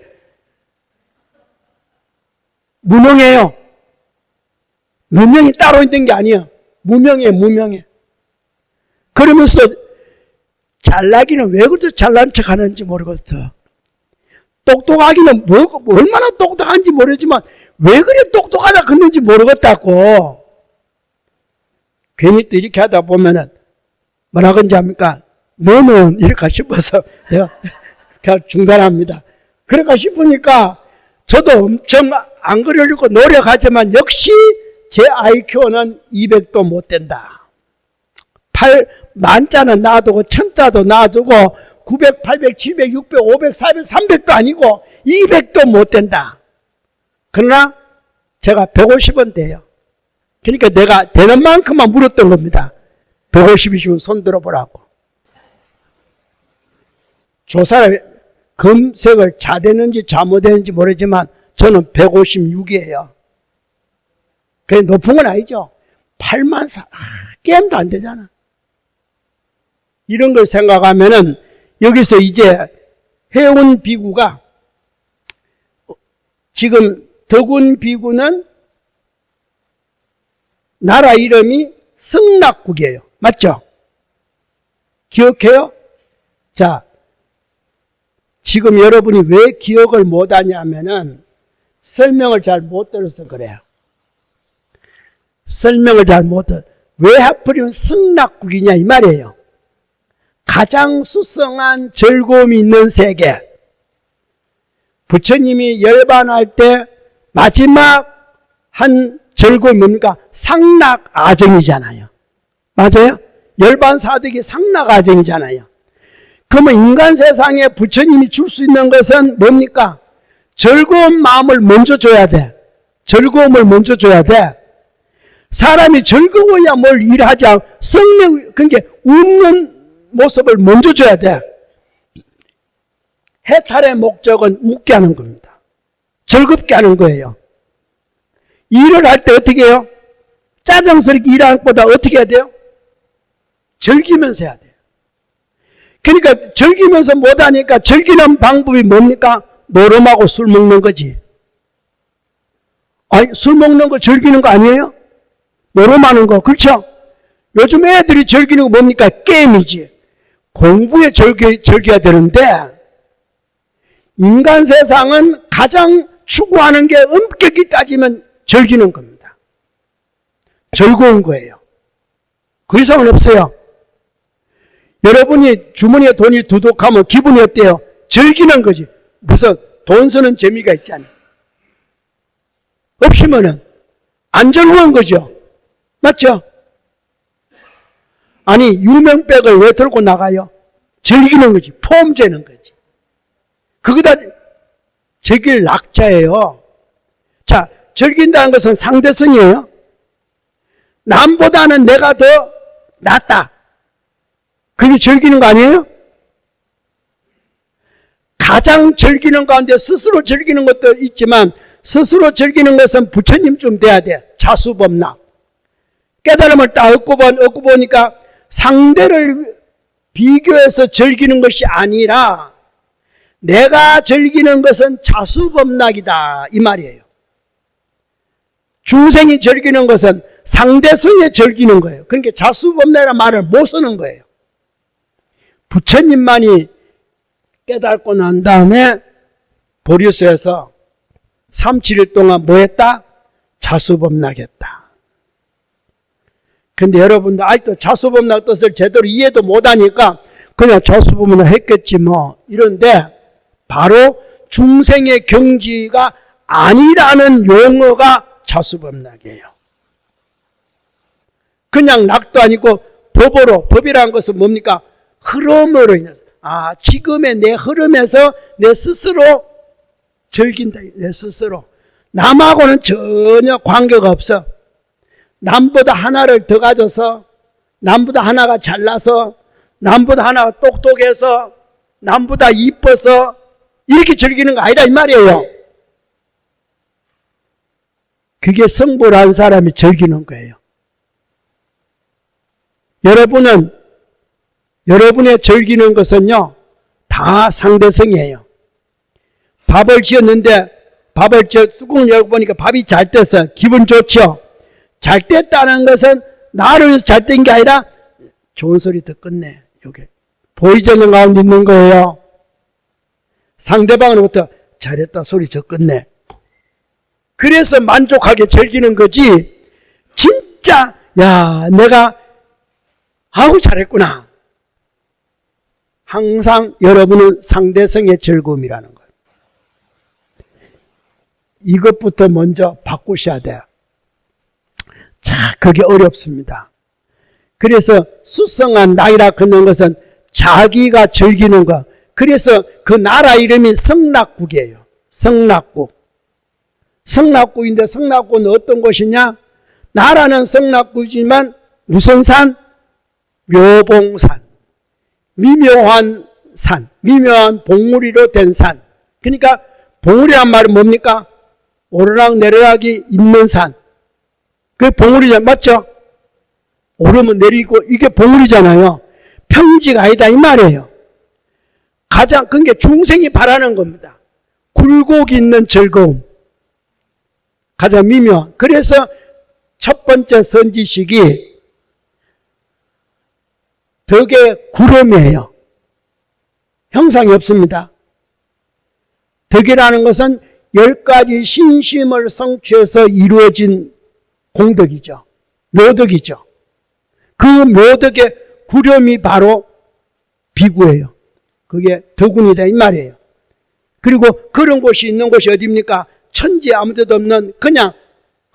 무능해요. 무명이 따로 있는 게 아니야. 무명해, 무명해. 그러면서 잘나기는 왜 그렇게 잘난 척 하는지 모르겠어. 똑똑하기는 얼마나 똑똑한지 모르지만 왜 그래 똑똑하다 그러는지 모르겠다고. 괜히 또 이렇게 하다 보면은 뭐라 그런지 압니까? 너는 이럴까 싶어서 내가 그냥 중단합니다. 그럴까 싶으니까 저도 엄청 안 그러려고 노력하지만 역시 제 IQ는 200도 못 된다. 10,000자는 놔두고 1000자도 놔두고 900, 800, 700, 600, 500, 400, 300도 아니고 200도 못 된다. 그러나 제가 150은 돼요. 그러니까 내가 되는 만큼만 물었던 겁니다. 150이시면 손 들어보라고. 조사를 검색을 잘했는지 잘못했는지 모르지만 저는 156이에요. 그게 높은 건 아니죠. 84, 게임도 안 되잖아. 이런 걸 생각하면은 여기서 이제 해운 비구가 지금 덕운 비구는 나라 이름이 승락국이에요. 맞죠? 기억해요? 자, 지금 여러분이 왜 기억을 못하냐면은 설명을 잘 못 들어서 그래요. 설명을 잘 못 들어. 왜 하필이면 승락국이냐 이 말이에요. 가장 수성한 즐거움이 있는 세계. 부처님이 열반할 때 마지막 한 즐거움이 뭡니까? 상락아정이잖아요. 맞아요? 열반 사득이 상락아정이잖아요. 그러면 인간 세상에 부처님이 줄 수 있는 것은 뭡니까? 즐거운 마음을 먼저 줘야 돼. 즐거움을 먼저 줘야 돼. 사람이 즐거워야 뭘 일하지 않고 성령, 그러니까 웃는 모습을 먼저 줘야 돼. 해탈의 목적은 웃게 하는 겁니다. 즐겁게 하는 거예요. 일을 할 때 어떻게 해요? 짜증스럽게 일하는 것보다 어떻게 해야 돼요? 즐기면서 해야 돼요. 그러니까 즐기면서 못하니까 즐기는 방법이 뭡니까? 노름하고 술 먹는 거지. 아니, 술 먹는 거 즐기는 거 아니에요? 노름하는 거. 그렇죠? 요즘 애들이 즐기는 거 뭡니까? 게임이지. 공부에 즐겨야 되는데 인간 세상은 가장 추구하는 게 엄격히 따지면 즐기는 겁니다. 즐거운 거예요. 그 이상은 없어요. 여러분이 주머니에 돈이 두둑하면 기분이 어때요? 즐기는 거지. 무슨 돈 쓰는 재미가 있잖아요. 없으면은 안 즐거운 거죠. 맞죠? 아니 유명백을 왜 들고 나가요? 즐기는 거지. 폼 재는 거지. 그거 다 즐길 낙자예요. 자, 즐긴다는 것은 상대성이에요. 남보다는 내가 더 낫다. 그게 즐기는 거 아니에요? 가장 즐기는 가운데 스스로 즐기는 것도 있지만 스스로 즐기는 것은 부처님쯤 돼야 돼. 자수범락. 깨달음을 딱 얻고 보니까 상대를 비교해서 즐기는 것이 아니라 내가 즐기는 것은 자수범락이다 이 말이에요. 중생이 즐기는 것은 상대성에 즐기는 거예요. 그러니까 자수범락이라는 말을 못 쓰는 거예요. 부처님만이 깨닫고 난 다음에 보리수에서 3, 7일 동안 뭐 했다? 자수범락했다. 근데 여러분들 아직도 자수범락 뜻을 제대로 이해도 못하니까 그냥 자수범락 했겠지 뭐 이런데 바로 중생의 경지가 아니라는 용어가 자수범락이에요. 그냥 낙도 아니고 법으로, 법이라는 것은 뭡니까? 흐름으로 인해서. 지금의 내 흐름에서 내 스스로 즐긴다. 내 스스로. 남하고는 전혀 관계가 없어. 남보다 하나를 더 가져서, 남보다 하나가 잘나서, 남보다 하나가 똑똑해서, 남보다 이뻐서 이렇게 즐기는 거 아니다 이 말이에요. 그게 성불한 사람이 즐기는 거예요. 여러분의 즐기는 것은요, 다 상대성이에요. 밥을 지었는데, 뚜껑을 열어보니까 밥이 잘 돼서 기분 좋죠? 잘 됐다는 것은 나를 위해서 잘 된 게 아니라 좋은 소리 듣겠네. 요게. 보이지 않는 가운데 있는 거예요. 상대방으로부터 잘했다 소리 듣겠네. 그래서 만족하게 즐기는 거지, 진짜, 내가 아우 잘했구나. 항상 여러분은 상대성의 즐거움이라는 거예요. 이것부터 먼저 바꾸셔야 돼요. 자, 그게 어렵습니다. 그래서 수성한 나이라 그런 것은 자기가 즐기는 것. 그래서 그 나라 이름이 성락국이에요. 성락국. 성락국인데 성락국은 어떤 곳이냐? 나라는 성락국이지만 무슨 산? 묘봉산. 미묘한 산. 미묘한 봉우리로 된 산. 그러니까 봉우리란 말은 뭡니까? 오르락 내리락이 있는 산. 그게 봉우리잖아요. 맞죠? 오르면 내리고 이게 봉우리잖아요. 평지가 아니다 이 말이에요. 가장 그게 중생이 바라는 겁니다. 굴곡이 있는 즐거움. 가장 미묘한. 그래서 첫 번째 선지식이 덕의 구름이에요. 형상이 없습니다. 덕이라는 것은 10가지 신심을 성취해서 이루어진 공덕이죠. 묘덕이죠. 그 묘덕의 구름이 바로 비구예요. 그게 덕운이다 이 말이에요. 그리고 그런 곳이 있는 곳이 어디입니까? 천지 아무 데도 없는 그냥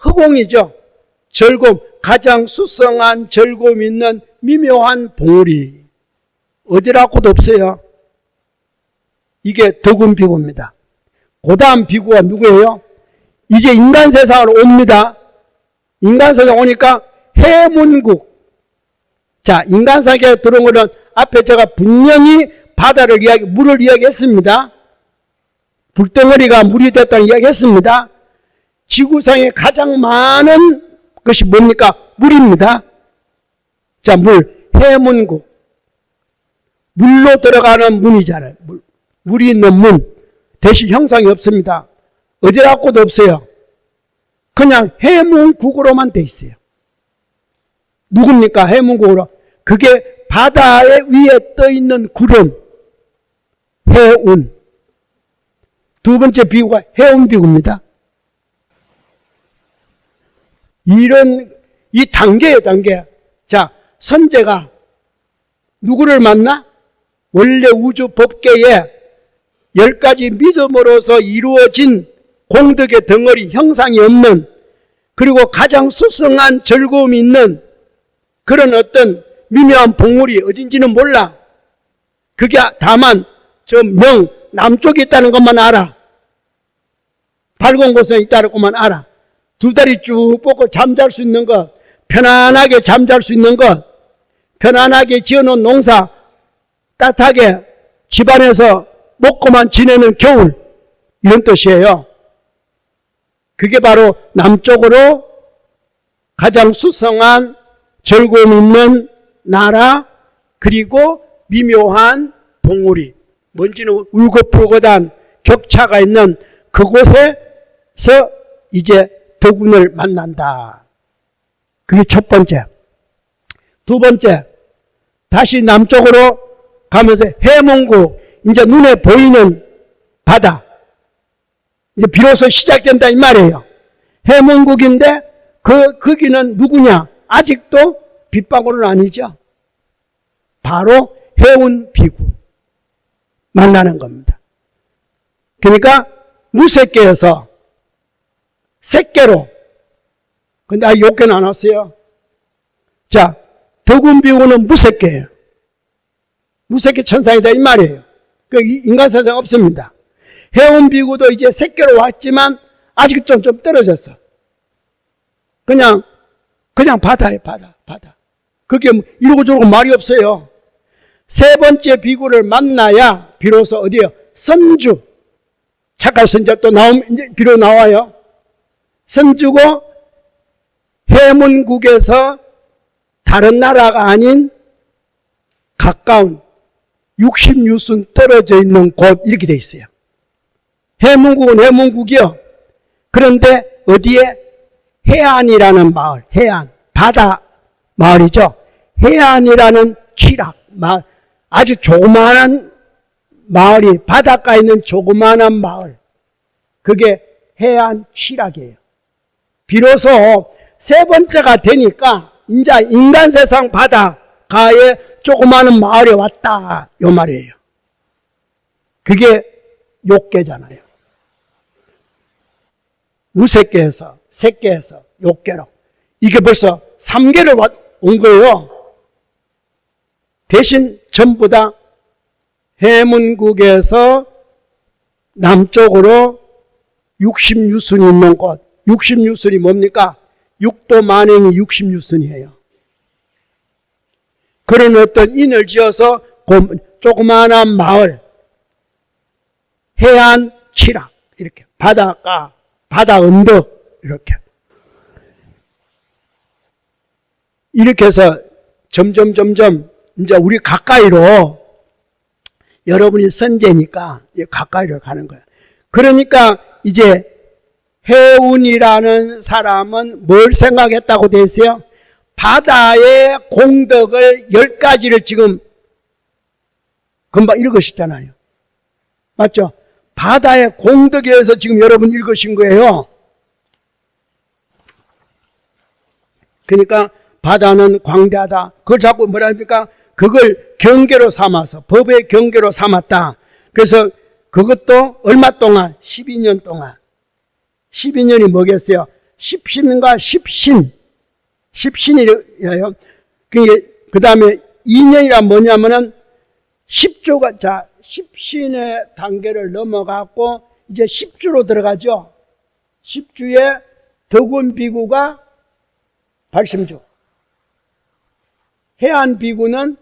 허공이죠. 즐거움, 가장 수성한 즐거움 있는 미묘한 봉우리. 어디라고도 없어요. 이게 덕운 비구입니다. 그 다음 비구가 누구예요? 이제 인간 세상으로 옵니다. 인간 세상 오니까 해문국. 자, 인간 세계에 들어온 것은 앞에 제가 분명히 바다를 물을 이야기했습니다. 불덩어리가 물이 됐다는 이야기했습니다. 지구상에 가장 많은 것이 뭡니까? 물입니다. 자, 해문국. 물로 들어가는 문이잖아요. 물이 있는 문. 대신 형상이 없습니다. 어디라고도 없어요. 그냥 해문국으로만 돼 있어요. 누굽니까? 해문국으로. 그게 바다 위에 떠 있는 구름. 해운. 두 번째 비구가 해운비구입니다. 이 단계예요, 단계. 자, 선제가 누구를 만나? 원래 우주 법계에 10가지 믿음으로서 이루어진 공덕의 덩어리, 형상이 없는, 그리고 가장 수성한 즐거움이 있는 그런 어떤 미묘한 봉우리 어딘지는 몰라. 그게 다만 저 남쪽에 있다는 것만 알아. 밝은 곳에 있다는 것만 알아. 두 다리 쭉 뻗고 잠잘 수 있는 것, 편안하게 잠잘 수 있는 것, 편안하게 지어놓은 농사, 따뜻하게 집안에서 먹고만 지내는 겨울, 이런 뜻이에요. 그게 바로 남쪽으로 가장 수성한 즐거움 있는 나라, 그리고 미묘한 봉우리, 뭔지는 울긋불긋한 격차가 있는 그곳에서 이제 덕운을 만난다. 그게 첫 번째. 두 번째, 다시 남쪽으로 가면서 해문국, 이제 눈에 보이는 바다. 이제 비로소 시작된다 이 말이에요. 해문국인데 거기는 누구냐? 아직도 빗방울은 아니죠. 바로 해운비구 만나는 겁니다. 그러니까 무색계에서 색계로, 근데 욕계는 안 왔어요. 자, 덕운비구는 무색계예요. 무색계 천상이다 이 말이에요. 그 인간 세상 없습니다. 해운비구도 이제 색계로 왔지만 아직 좀 떨어졌어. 그냥 바다예요, 바다. 그게 이러고 저러고 말이 없어요. 세 번째 비구를 만나야 비로소 어디요? 선주. 착할 선자 또 이제 비로 나와요. 선주고 해문국에서 다른 나라가 아닌 가까운 60유순 떨어져 있는 곳 이렇게 돼 있어요. 해문국은 해문국이요. 그런데 어디에? 해안이라는 마을, 해안, 바다 마을이죠. 해안이라는 취락 마을, 아주 조그마한 마을이 바닷가에 있는 조그마한 마을, 그게 해안 취락이에요. 비로소 세 번째가 되니까 이제 인간 세상 바닷가에 조그마한 마을에 왔다 요 말이에요. 그게 욕계잖아요. 무색계에서 색계에서 욕계로 이게 벌써 3계를 온 거예요. 대신 전부 다 해문국에서 남쪽으로 60유순이 있는 곳. 60유순이 뭡니까? 육도 만행이 60유순이에요. 그런 어떤 인을 지어서 조그마한 마을, 해안 취락, 이렇게 바닷가, 바다 언덕, 이렇게 해서 점점 이제 우리 가까이로, 여러분이 선제니까 가까이로 가는 거예요. 그러니까 이제 해운이라는 사람은 뭘 생각했다고 돼 있어요? 바다의 공덕을 10가지를 지금 금방 읽으셨잖아요. 맞죠? 바다의 공덕에 대해서 지금 여러분 읽으신 거예요. 그러니까 바다는 광대하다. 그걸 자꾸 뭐라 합니까? 그걸 경계로 삼아서, 법의 경계로 삼았다. 그래서 그것도 얼마 동안? 12년 동안. 12년이 뭐겠어요? 십신과 십신. 십신이래요. 그 다음에 2년이란 뭐냐면은 10조가, 자, 십신의 단계를 넘어갔고, 이제 10주로 들어가죠. 10주에 덕운비구가 발심주. 해안비구는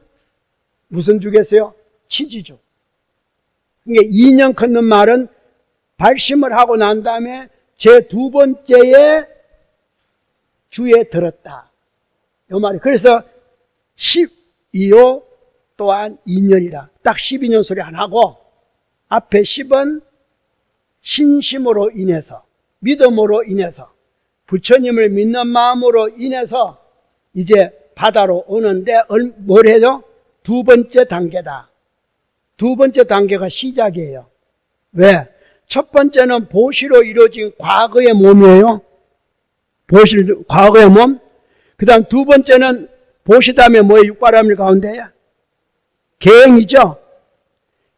무슨 주겠어요? 치지주. 그러니까 2년 걷는 말은 발심을 하고 난 다음에 제 두 번째의 주에 들었다. 이 말이. 그래서 12호 또한 2년이라. 딱 12년 소리 안 하고 앞에 10은 신심으로 인해서, 믿음으로 인해서, 부처님을 믿는 마음으로 인해서 이제 바다로 오는데 뭘 해요? 두 번째 단계다. 두 번째 단계가 시작이에요. 왜? 첫 번째는 보시로 이루어진 과거의 몸이에요. 보시, 과거의 몸. 그 다음 두 번째는 보시 다음에 뭐예요? 육바라밀 가운데에? 계행이죠.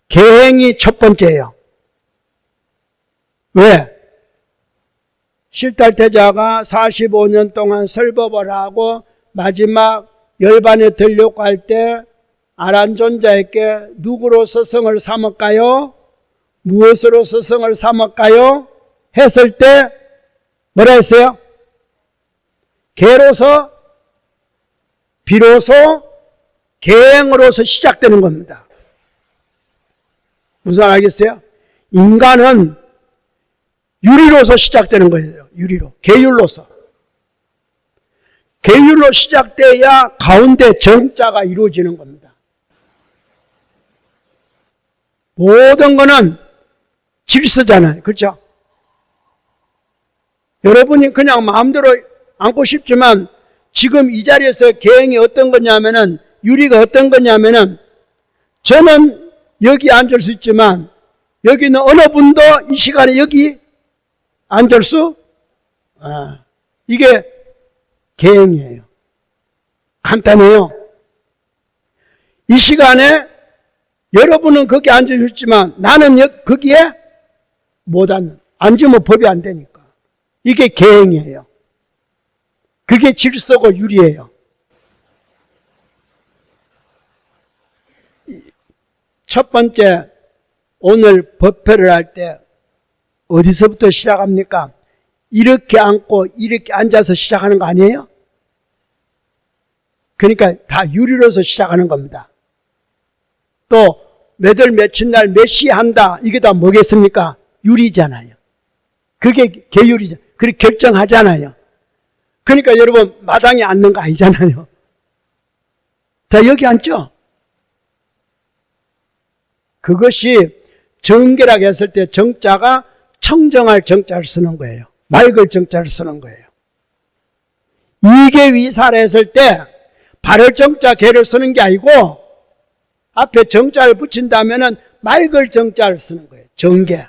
계행이 첫 번째예요. 왜? 실탈태자가 45년 동안 설법을 하고 마지막 열반에 들려고 할 때 아란존자에게 누구로 스승을 삼을까요? 무엇으로 스승을 삼을까요? 했을 때 뭐라 했어요? 개로서 비로소 계행으로서 시작되는 겁니다. 무슨 말 알겠어요? 인간은 유리로서 시작되는 거예요. 유리로. 계율로서. 계율로 시작돼야 가운데 정자가 이루어지는 겁니다. 모든 거는 질서잖아요. 그렇죠? 여러분이 그냥 마음대로 앉고 싶지만 지금 이 자리에서 계행이 어떤 거냐면은, 유리가 어떤 거냐면은 저는 여기 앉을 수 있지만 여기는 어느 분도 이 시간에 여기 앉을 수 이게 계행이에요. 간단해요. 이 시간에 여러분은 거기 앉을 수 있지만 나는 거기에 못 앉으면 법이 안 되니까. 이게 계행이에요. 그게 질서고 유리예요. 첫 번째, 오늘 법회를 할 때 어디서부터 시작합니까? 이렇게 앉고 이렇게 앉아서 시작하는 거 아니에요? 그러니까 다 유리로서 시작하는 겁니다. 또 몇월 며칠 날 몇 시에 한다, 이게 다 뭐겠습니까? 유리잖아요. 그게 계율이죠. 그렇게 결정하잖아요. 그러니까 여러분 마당에 앉는 거 아니잖아요. 자, 여기 앉죠? 그것이 정결하게 했을 때 정자가 청정할 정자를 쓰는 거예요. 맑을 정자를 쓰는 거예요. 이계 위사를 했을 때 발을 정자 개를 쓰는 게 아니고 앞에 정자를 붙인다면은 맑을 정자를 쓰는 거예요. 정계.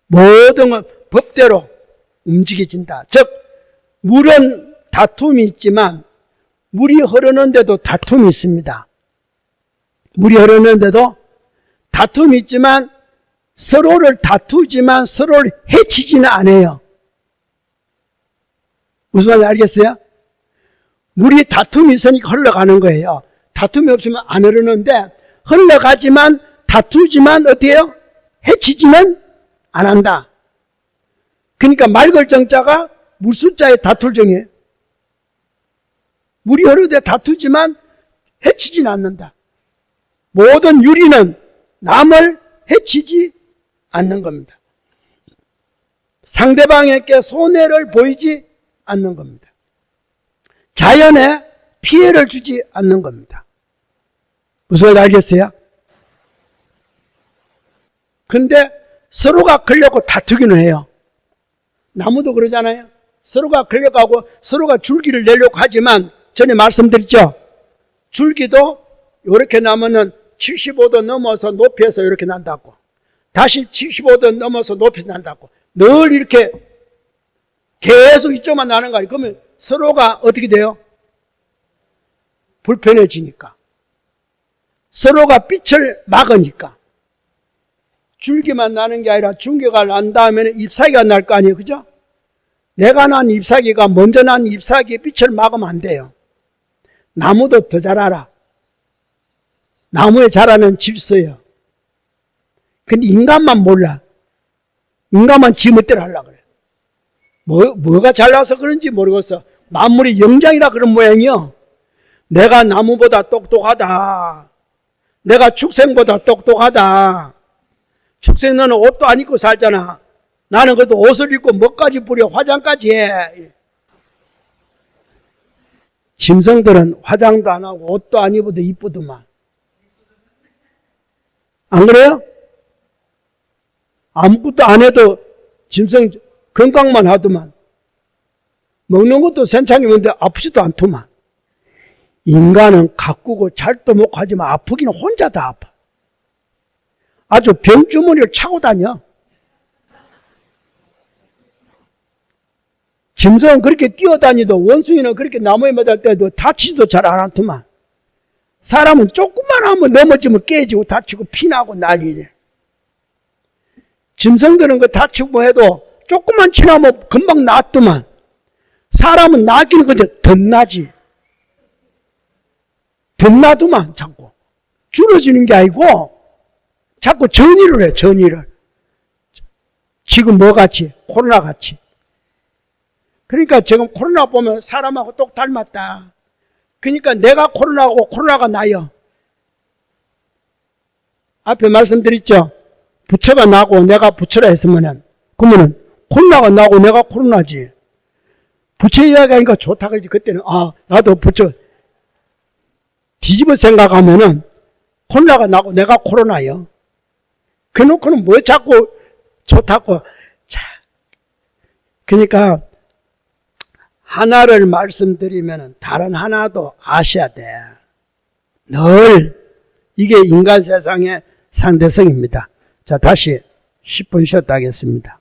모든 법대로 움직여진다. 즉 물은 다툼이 있지만 물이 흐르는데도 다툼이 있습니다. 물이 흐르는데도 다툼이 있지만 서로를 다투지만 서로를 해치지는 않아요. 무슨 말인지 알겠어요? 물이 다툼이 있으니까 흘러가는 거예요. 다툼이 없으면 안 흐르는데 흘러가지만 다투지만 어떻게 해요? 해치지는 안 한다. 그러니까 맑을 정자가 물숫자에 다툴 정이에요. 물이 흐르되 다투지만 해치지는 않는다. 모든 유리는 남을 해치지 않는 겁니다. 상대방에게 손해를 보이지 않는 겁니다. 자연에 피해를 주지 않는 겁니다. 무슨 말인지 알겠어요? 근데 서로가 걸려고 다투기는 해요. 나무도 그러잖아요. 서로가 걸려가고 서로가 줄기를 내려고 하지만 전에 말씀드렸죠. 줄기도 이렇게 나면은 75도 넘어서 높이에서 이렇게 난다고. 다시 75도 넘어서 높이에서 난다고. 늘 이렇게 계속 이쪽만 나는 거 아니에요. 그러면 서로가 어떻게 돼요? 불편해지니까. 서로가 빛을 막으니까. 줄기만 나는 게 아니라 줄기가 난 다음에는 잎사귀가 날 거 아니에요. 그죠? 내가 난 잎사귀가 먼저 난 잎사귀의 빛을 막으면 안 돼요. 나무도 더 잘 알아. 나무에 자라는 질서예요. 근데 인간만 몰라. 인간만 지 멋대로 하려고 그래. 뭐가 잘나서 그런지 모르겠어. 만물이 영장이라 그런 모양이요. 내가 나무보다 똑똑하다. 내가 축생보다 똑똑하다. 축생은 옷도 안 입고 살잖아. 나는 그래도 옷을 입고 뭐까지 뿌려 화장까지 해. 짐승들은 화장도 안 하고 옷도 안 입어도 이쁘더만. 안 그래요? 아무것도 안 해도 짐승 건강만 하더만. 먹는 것도 센창이 먹는데 아프지도 않더만. 인간은 가꾸고 잘도 먹고 하지만 아프기는 혼자 다 아파. 아주 병주머니를 차고 다녀. 짐승은 그렇게 뛰어다니도 원숭이는 그렇게 나무에 매달 때도 다치지도 잘 안 않더만. 사람은 조금만 하면 넘어지면 깨지고 다치고 피나고 난리네. 짐승들은 그 다치고 해도 조금만 지나면 금방 낫더만. 사람은 나기는 그저 덧나지. 덧나더만 자꾸. 줄어지는 게 아니고 자꾸 전이를 해, 전이를. 지금 뭐 같이? 코로나 같이. 그러니까 지금 코로나 보면 사람하고 똑 닮았다. 그러니까 내가 코로나고 코로나가 나요. 앞에 말씀드렸죠. 부처가 나고 내가 부처라 했으면은 그러면은 코로나가 나고 내가 코로나지. 부처 이야기하니까 좋다 그러지. 그때는 나도 부처. 뒤집어 생각하면은 코로나가 나고 내가 코로나요. 그놓고는 뭐 자꾸 좋다고. 자, 그러니까 하나를 말씀드리면은 다른 하나도 아셔야 돼. 늘 이게 인간 세상의 상대성입니다. 자, 다시 10분 쉬었다 하겠습니다.